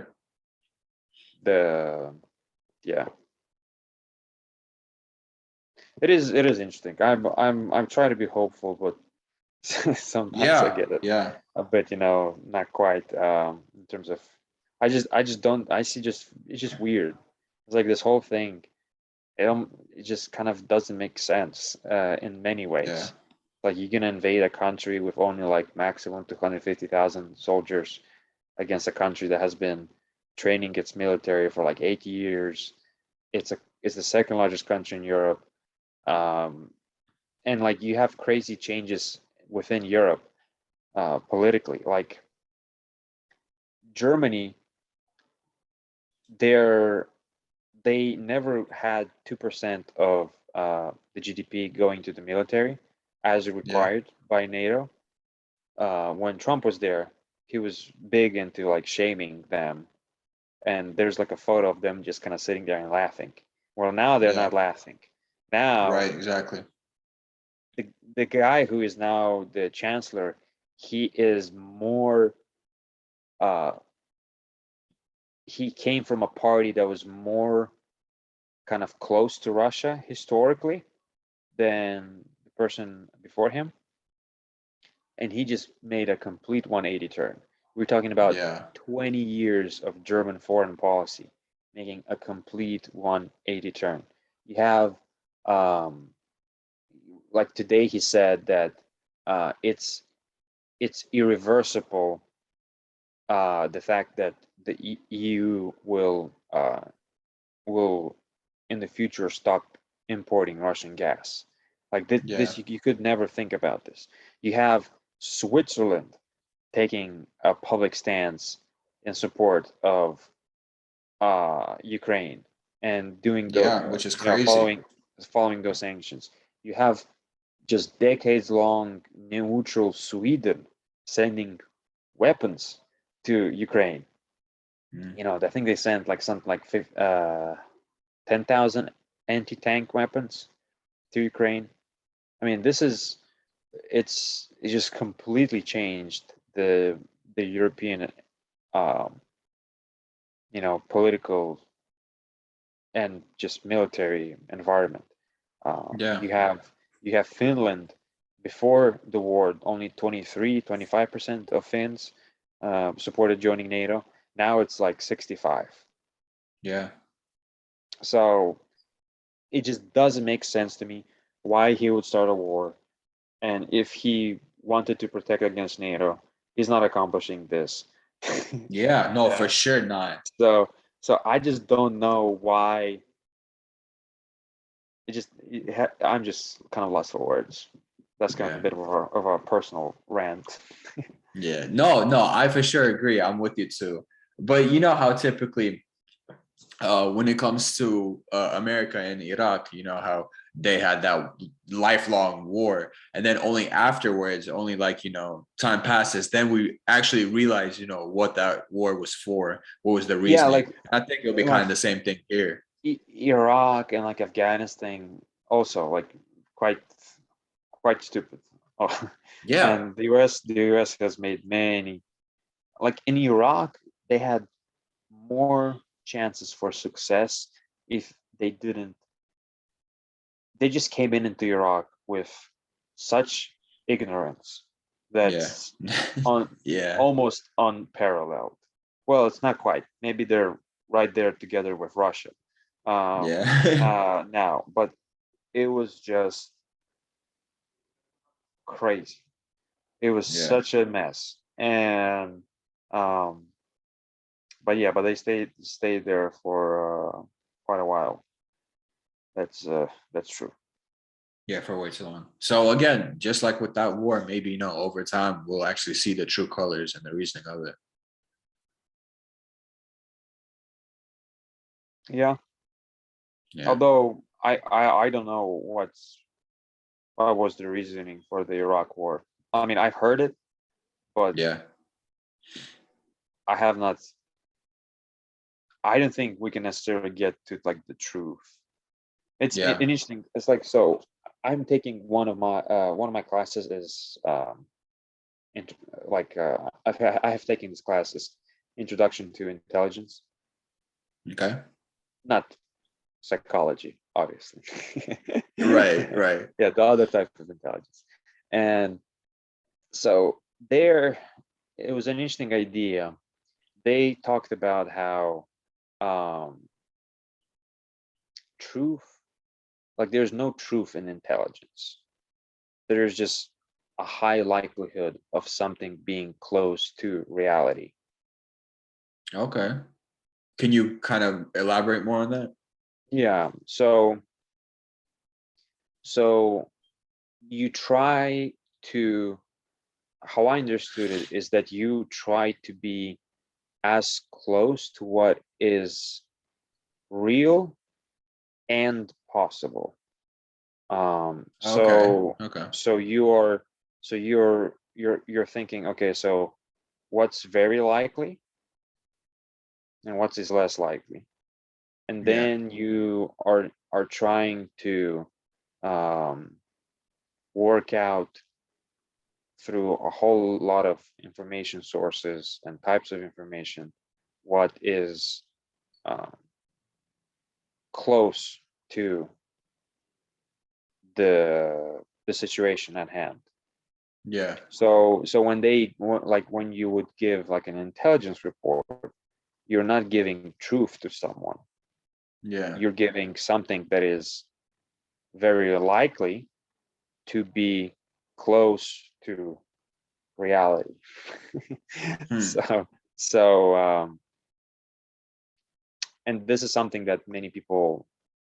[SPEAKER 2] The Yeah, it is interesting. I'm trying to be hopeful, but Sometimes I
[SPEAKER 1] Yeah,
[SPEAKER 2] get it,
[SPEAKER 1] yeah,
[SPEAKER 2] but not quite. In terms of, I just don't. I see just it's just weird. It's like this whole thing. It just kind of doesn't make sense in many
[SPEAKER 1] yeah,
[SPEAKER 2] ways. Like you're gonna invade a country with only like maximum 250,000 soldiers against a country that has been training its military for like 8 years. It's the second largest country in Europe. Um, and like you have crazy changes within Europe politically. Like Germany, they're they never had 2% of the GDP going to the military as
[SPEAKER 1] yeah,
[SPEAKER 2] required by NATO. When Trump was there, he was big into like shaming them, and there's like a photo of them just kind of sitting there and laughing. Well, now they're
[SPEAKER 1] yeah.
[SPEAKER 2] not laughing. Now
[SPEAKER 1] Right, exactly.
[SPEAKER 2] the guy who is now the chancellor, he is more uh he came from a party that was more kind of close to Russia historically than the person before him, and he just made a complete 180 turn. We're talking about
[SPEAKER 1] Yeah,
[SPEAKER 2] 20 years of German foreign policy making a complete 180 turn. You have um like today he said that it's irreversible, the fact that the EU will in the future stop importing Russian gas. Like
[SPEAKER 1] yeah,
[SPEAKER 2] you could never think about this. You have Switzerland taking a public stance in support of Ukraine and doing the
[SPEAKER 1] yeah, which is crazy.
[SPEAKER 2] following those sanctions. You have just decades long neutral Sweden sending weapons to Ukraine.
[SPEAKER 1] Mm.
[SPEAKER 2] I think they sent like something like 10,000 anti-tank weapons to Ukraine. I mean, it's just completely changed the European um, political and just military environment.
[SPEAKER 1] Yeah,
[SPEAKER 2] You have Finland. Before the war, only 25% of Finns supported joining NATO. Now it's like 65.
[SPEAKER 1] yeah,
[SPEAKER 2] So it just doesn't make sense to me why he would start a war. And if he wanted to protect against NATO, he's not accomplishing this.
[SPEAKER 1] yeah. No, for
[SPEAKER 2] Yeah.
[SPEAKER 1] sure not.
[SPEAKER 2] So I just don't know why. I'm just kind of lost for words. That's kind of a
[SPEAKER 1] Yeah,
[SPEAKER 2] bit of a personal rant.
[SPEAKER 1] yeah. No, no, I for sure agree. I'm with you too. But you know how typically when it comes to America and Iraq, you know how they had that lifelong war, and then only afterwards, only like time passes, then we actually realize what that war was for, what was the
[SPEAKER 2] Yeah,
[SPEAKER 1] reasoning. I think it'll be kind
[SPEAKER 2] like
[SPEAKER 1] of the same thing here.
[SPEAKER 2] Iraq and like Afghanistan also like quite quite stupid. Oh,
[SPEAKER 1] Yeah,
[SPEAKER 2] and the US has made many. Like in Iraq, they had more chances for success if they didn't. They just came into Iraq with such ignorance
[SPEAKER 1] yeah,
[SPEAKER 2] that's on
[SPEAKER 1] yeah,
[SPEAKER 2] almost unparalleled. Well, it's not quite. Maybe they're right there together with Russia
[SPEAKER 1] yeah,
[SPEAKER 2] now, but it was just crazy. It was
[SPEAKER 1] yeah.
[SPEAKER 2] such a mess, and um, but they stayed there for quite a while. That's true.
[SPEAKER 1] Yeah, for way too long. So again, just like with that war, maybe over time we'll actually see the true colors and the reasoning of it.
[SPEAKER 2] Yeah.
[SPEAKER 1] Yeah,
[SPEAKER 2] Although I don't know what was the reasoning for the Iraq War. I mean, I've heard it, but
[SPEAKER 1] yeah,
[SPEAKER 2] I have not. I don't think we can necessarily get to like the truth. It's
[SPEAKER 1] yeah.
[SPEAKER 2] interesting. It's like so. I'm taking one of my classes is int- like I have taken this class is Introduction to Intelligence,
[SPEAKER 1] Okay.
[SPEAKER 2] not psychology, obviously.
[SPEAKER 1] Right, right.
[SPEAKER 2] Yeah, the other type of intelligence, and So there, it was an interesting idea. They talked about how truth, like there's no truth in intelligence. There's just a high likelihood of something being close to reality.
[SPEAKER 1] Okay. Can you kind of elaborate more on that?
[SPEAKER 2] Yeah. So you try to, how I understood it is that you try to be as close to what is real and possible.
[SPEAKER 1] Okay.
[SPEAKER 2] So
[SPEAKER 1] Okay.
[SPEAKER 2] so you are so you're thinking, okay, so what's very likely and what is less likely, and
[SPEAKER 1] Yeah.
[SPEAKER 2] then you are trying to um, work out through a whole lot of information sources and types of information what is um, close to the situation at hand.
[SPEAKER 1] Yeah.
[SPEAKER 2] So when they like when you would give like an intelligence report, you're not giving truth to someone.
[SPEAKER 1] Yeah.
[SPEAKER 2] You're giving something that is very likely to be close to reality.
[SPEAKER 1] Hmm.
[SPEAKER 2] So and this is something that many people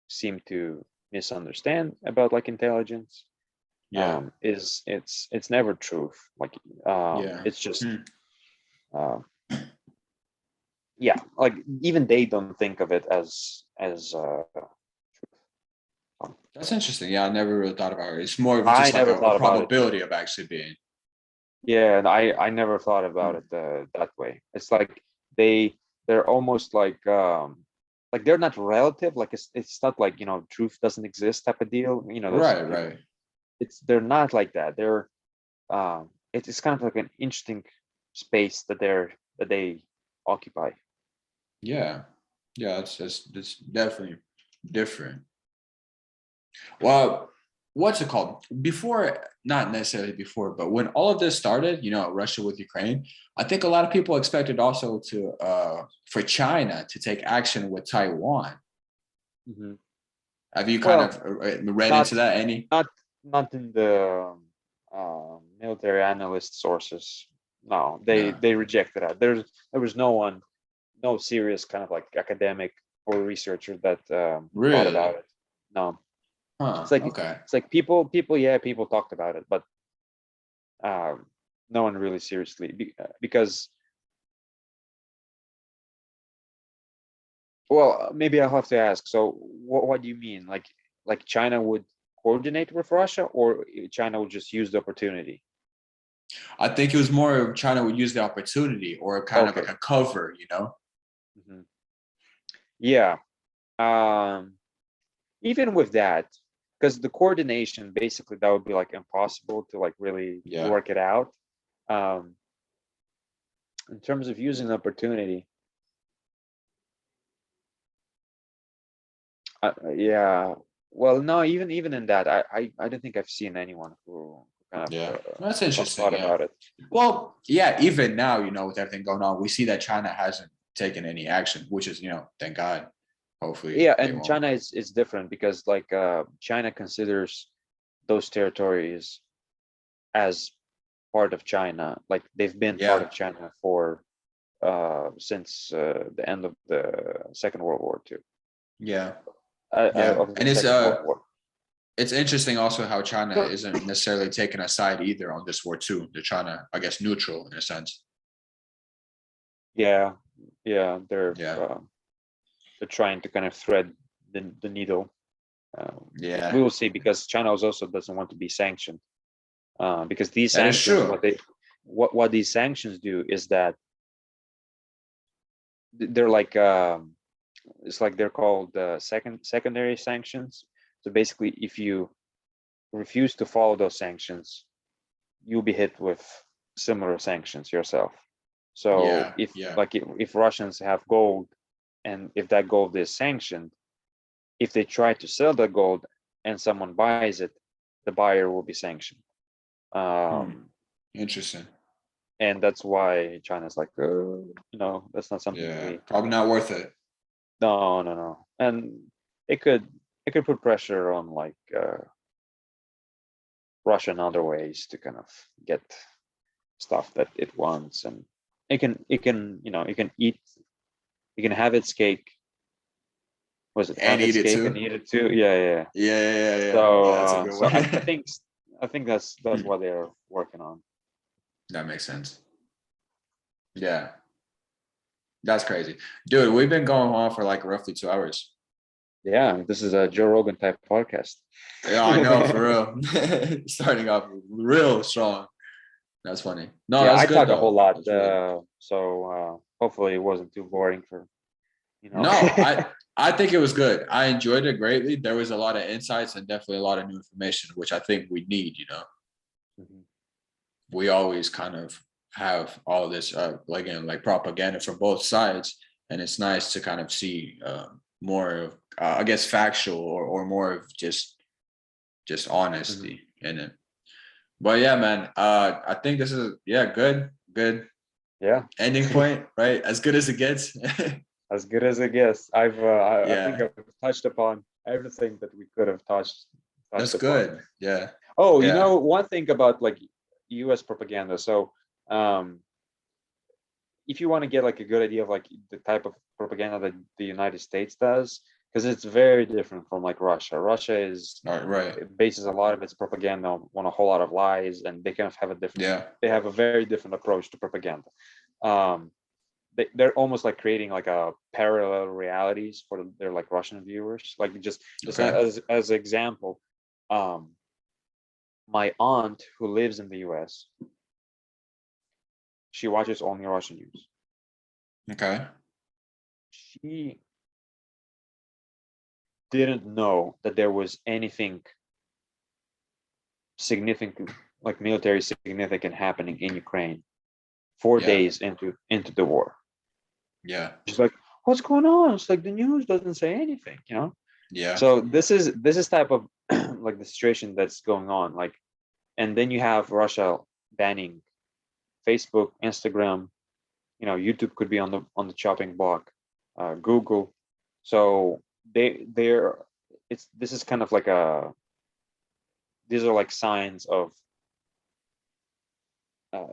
[SPEAKER 2] seem to misunderstand about like intelligence.
[SPEAKER 1] Yeah.
[SPEAKER 2] Is it's never truth. Like
[SPEAKER 1] Yeah.
[SPEAKER 2] it's just
[SPEAKER 1] Hmm.
[SPEAKER 2] uh, yeah, like even they don't think of it as
[SPEAKER 1] That's interesting. Yeah, I never really thought about it. It's more of
[SPEAKER 2] I
[SPEAKER 1] just like
[SPEAKER 2] never
[SPEAKER 1] a
[SPEAKER 2] thought about it.
[SPEAKER 1] probability of actually being.
[SPEAKER 2] Yeah, and I never thought about
[SPEAKER 1] Hmm.
[SPEAKER 2] it that way. It's like they they're almost like they're not relative. Like it's not like, you know, truth doesn't exist type of deal. You know, there's
[SPEAKER 1] Right.
[SPEAKER 2] some people.
[SPEAKER 1] Right.
[SPEAKER 2] It's they're not like that. They're it's kind of like an interesting space that they occupy.
[SPEAKER 1] Yeah. Yeah. It's definitely different. Well, what's it called? Before, not necessarily before, but when all of this started, you know, Russia with Ukraine, I think a lot of people expected also to for China to take action with Taiwan.
[SPEAKER 2] Mhm.
[SPEAKER 1] Have you kind
[SPEAKER 2] Well,
[SPEAKER 1] of read
[SPEAKER 2] not
[SPEAKER 1] into that any?
[SPEAKER 2] not not in the military analyst sources. No,
[SPEAKER 1] No.
[SPEAKER 2] they rejected that. There was no one, no serious kind of like academic or researcher that thought about
[SPEAKER 1] Really?
[SPEAKER 2] it. No,
[SPEAKER 1] Huh. Okay.
[SPEAKER 2] it's like people yeah, people talked about it, but um, no one really seriously because well, maybe I'll have to ask. So what do you mean? Like China would coordinate with Russia, or China would just use the opportunity?
[SPEAKER 1] I think it was more of China would use the opportunity or kind of like
[SPEAKER 2] Okay.
[SPEAKER 1] a cover, you know?
[SPEAKER 2] Mhm. Yeah. Um, Even with that, because the coordination basically that would be like impossible to like really
[SPEAKER 1] Yeah.
[SPEAKER 2] work it out. Um, in terms of using the opportunity, yeah. Well, no, even in that, I don't think I've seen anyone who kind of
[SPEAKER 1] Yeah. That's interesting.
[SPEAKER 2] thought
[SPEAKER 1] Yeah.
[SPEAKER 2] about it.
[SPEAKER 1] Well, yeah, even now, you know, with everything going on, we see that China hasn't taken any action, which is, you know, thank God. Hopefully
[SPEAKER 2] Yeah,
[SPEAKER 1] they
[SPEAKER 2] and
[SPEAKER 1] won't.
[SPEAKER 2] China is different because like China considers those territories as part of China. Like they've been part
[SPEAKER 1] Yeah.
[SPEAKER 2] of China for since the end of the Second World War too.
[SPEAKER 1] Yeah. Yeah.
[SPEAKER 2] Of the
[SPEAKER 1] And
[SPEAKER 2] Second World War.
[SPEAKER 1] it's interesting also how China
[SPEAKER 2] So
[SPEAKER 1] isn't necessarily taking a side either on this war too. They're trying to, I guess, neutral in a sense.
[SPEAKER 2] yeah, yeah,
[SPEAKER 1] Yeah.
[SPEAKER 2] they're trying to kind of thread the needle. We
[SPEAKER 1] Yeah.
[SPEAKER 2] will see because China also doesn't want to be sanctioned. Because these
[SPEAKER 1] That is
[SPEAKER 2] sanctions,
[SPEAKER 1] true.
[SPEAKER 2] what these sanctions do is that they're like it's like they're called secondary sanctions. So basically, if you refuse to follow those sanctions, you'll be hit with similar sanctions yourself. So
[SPEAKER 1] Yeah. Yeah.
[SPEAKER 2] if Russians have gold and if that gold is sanctioned, if they try to sell the gold and someone buys it, the buyer will be sanctioned.
[SPEAKER 1] Hmm.
[SPEAKER 2] Um,
[SPEAKER 1] Interesting.
[SPEAKER 2] And that's why China's like, that's not something
[SPEAKER 1] Yeah,
[SPEAKER 2] we.
[SPEAKER 1] probably not worth it.
[SPEAKER 2] No, and it could put pressure on like Russia in other ways to kind of get stuff that it wants, and it can have its cake. Was it
[SPEAKER 1] And
[SPEAKER 2] have
[SPEAKER 1] eat
[SPEAKER 2] its
[SPEAKER 1] it
[SPEAKER 2] cake and
[SPEAKER 1] too.
[SPEAKER 2] eat it too? Yeah.
[SPEAKER 1] Yeah.
[SPEAKER 2] So
[SPEAKER 1] That's a good
[SPEAKER 2] so
[SPEAKER 1] one.
[SPEAKER 2] I think that's what they're working on.
[SPEAKER 1] That makes sense. Yeah. That's crazy. Dude, we've been going on for like roughly 2 hours.
[SPEAKER 2] Yeah, this is a Joe Rogan type podcast.
[SPEAKER 1] Yeah, I know, for real. Starting off real strong. That's funny. No,
[SPEAKER 2] Yeah,
[SPEAKER 1] that's
[SPEAKER 2] I
[SPEAKER 1] good
[SPEAKER 2] talk a whole
[SPEAKER 1] though.
[SPEAKER 2] lot,
[SPEAKER 1] That's really good.
[SPEAKER 2] so hopefully it wasn't too boring for.
[SPEAKER 1] No, I think it was good. I enjoyed it greatly. There was a lot of insights and definitely a lot of new information, which I think we need,
[SPEAKER 2] Mhm.
[SPEAKER 1] We always kind of have all this like propaganda from both sides, and it's nice to kind of see more of I guess factual or more of just honesty in it. But yeah, man, I think this is good
[SPEAKER 2] Yeah,
[SPEAKER 1] ending point, right? As good as it gets.
[SPEAKER 2] as good as it gets. I think
[SPEAKER 1] Yeah,
[SPEAKER 2] I've touched upon everything that we could have touched
[SPEAKER 1] that's
[SPEAKER 2] upon.
[SPEAKER 1] good. Yeah,
[SPEAKER 2] Oh,
[SPEAKER 1] yeah,
[SPEAKER 2] one thing about like U.S. propaganda. So, if you want to get like a good idea of like the type of propaganda that the United States does, because it's very different from like Russia. Russia is
[SPEAKER 1] all right, right.
[SPEAKER 2] it bases a lot of its propaganda on a whole lot of lies, and they kind of have
[SPEAKER 1] Yeah,
[SPEAKER 2] they have a very different approach to propaganda. Um, they're almost like creating like a parallel realities for their like Russian viewers. Like just
[SPEAKER 1] okay,
[SPEAKER 2] as example, um, my aunt who lives in the U.S. she watches only Russian news.
[SPEAKER 1] okay.
[SPEAKER 2] She didn't know that there was anything significant, like military significant, happening in Ukraine 4 days into the war.
[SPEAKER 1] Yeah,
[SPEAKER 2] She's like, "What's going on?" It's like the news doesn't say anything.
[SPEAKER 1] yeah,
[SPEAKER 2] So this is type of like the situation that's going on. Like, and then you have Russia banning Facebook, Instagram. YouTube could be on the chopping block. Google. So they're this is kind of like these are like signs of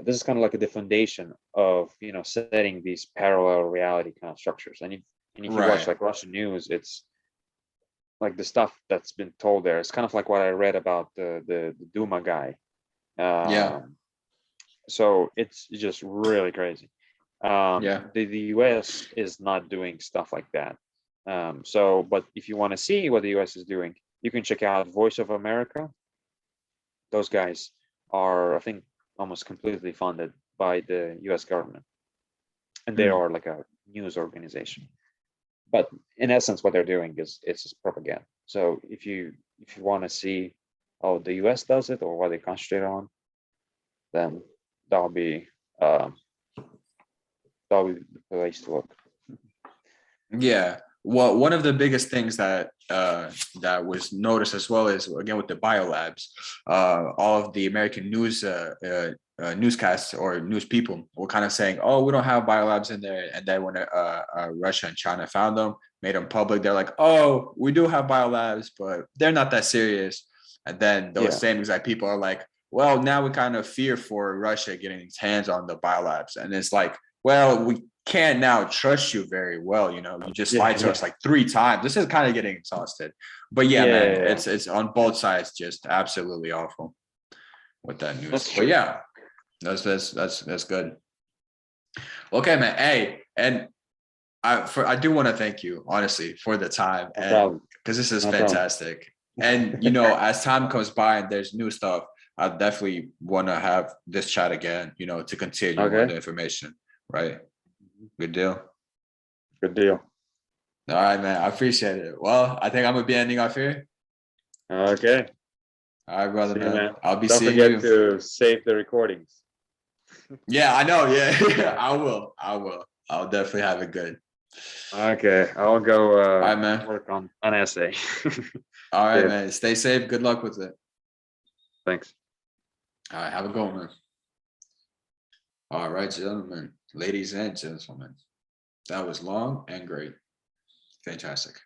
[SPEAKER 2] this is kind of like the foundation of setting these parallel reality kind of structures. And if you watch
[SPEAKER 1] right.
[SPEAKER 2] like Russian news, it's like the stuff that's been told there. It's kind of like what I read about the Duma guy.
[SPEAKER 1] Yeah,
[SPEAKER 2] So it's just really crazy.
[SPEAKER 1] yeah.
[SPEAKER 2] The US is not doing stuff like that. But if you want to see what the US is doing, you can check out Voice of America. Those guys are, I think, almost completely funded by the US government, and they
[SPEAKER 1] Hmm.
[SPEAKER 2] are like a news organization. But in essence, what they're doing is it's just propaganda. So if you want to see how the US does it or what they concentrate on, then that'll be uh, that'll be the place to look.
[SPEAKER 1] Yeah. Well, one of the biggest things that was noticed as well is again with the biolabs, all of the American newscasts or news people were kind of saying, "Oh, we don't have biolabs in there," and then when Russia and China found them, made them public, they're like, "Oh, we do have biolabs, but they're not that serious." And then those
[SPEAKER 2] Yeah,
[SPEAKER 1] same exact people are like, "Well, now we kind of fear for Russia getting its hands on the biolabs," and it's like, well, we can't now trust you very well. You just lied to
[SPEAKER 2] yeah,
[SPEAKER 1] us like 3 times. This is kind of getting exhausted. But yeah, man,
[SPEAKER 2] yeah.
[SPEAKER 1] it's on both sides, just absolutely awful with that news.
[SPEAKER 2] That's
[SPEAKER 1] But
[SPEAKER 2] true.
[SPEAKER 1] yeah, that's good. Okay, man. Hey, and I do want to thank you honestly for the time
[SPEAKER 2] No
[SPEAKER 1] and
[SPEAKER 2] problem.
[SPEAKER 1] because this is
[SPEAKER 2] No problem.
[SPEAKER 1] fantastic. And as time goes by and there's new stuff, I definitely want to have this chat again. To continue on
[SPEAKER 2] Okay.
[SPEAKER 1] the information. Right. Good deal.
[SPEAKER 2] Good deal.
[SPEAKER 1] All right, man. I appreciate it. Well, I think I'm gonna be ending off here.
[SPEAKER 2] Okay.
[SPEAKER 1] All right, brother,
[SPEAKER 2] See you,
[SPEAKER 1] man.
[SPEAKER 2] man.
[SPEAKER 1] I'll be
[SPEAKER 2] Don't
[SPEAKER 1] seeing
[SPEAKER 2] forget
[SPEAKER 1] you.
[SPEAKER 2] to save the recordings.
[SPEAKER 1] Yeah, I know. Yeah, I will. I'll definitely have it good.
[SPEAKER 2] Okay, I'll go
[SPEAKER 1] All right, man.
[SPEAKER 2] work on an essay.
[SPEAKER 1] All right,
[SPEAKER 2] Cheers.
[SPEAKER 1] man. Stay safe. Good luck with it.
[SPEAKER 2] Thanks.
[SPEAKER 1] All right, have a good one, man. All right, gentlemen, ladies and gentlemen, that was long and great. Fantastic.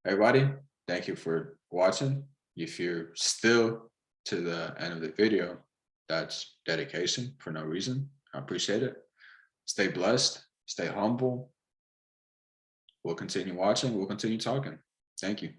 [SPEAKER 1] Everybody, thank you for watching. If you're still to the end of the video, that's dedication for no reason. I appreciate it. Stay blessed, stay humble. We'll continue watching, we'll continue talking. Thank you.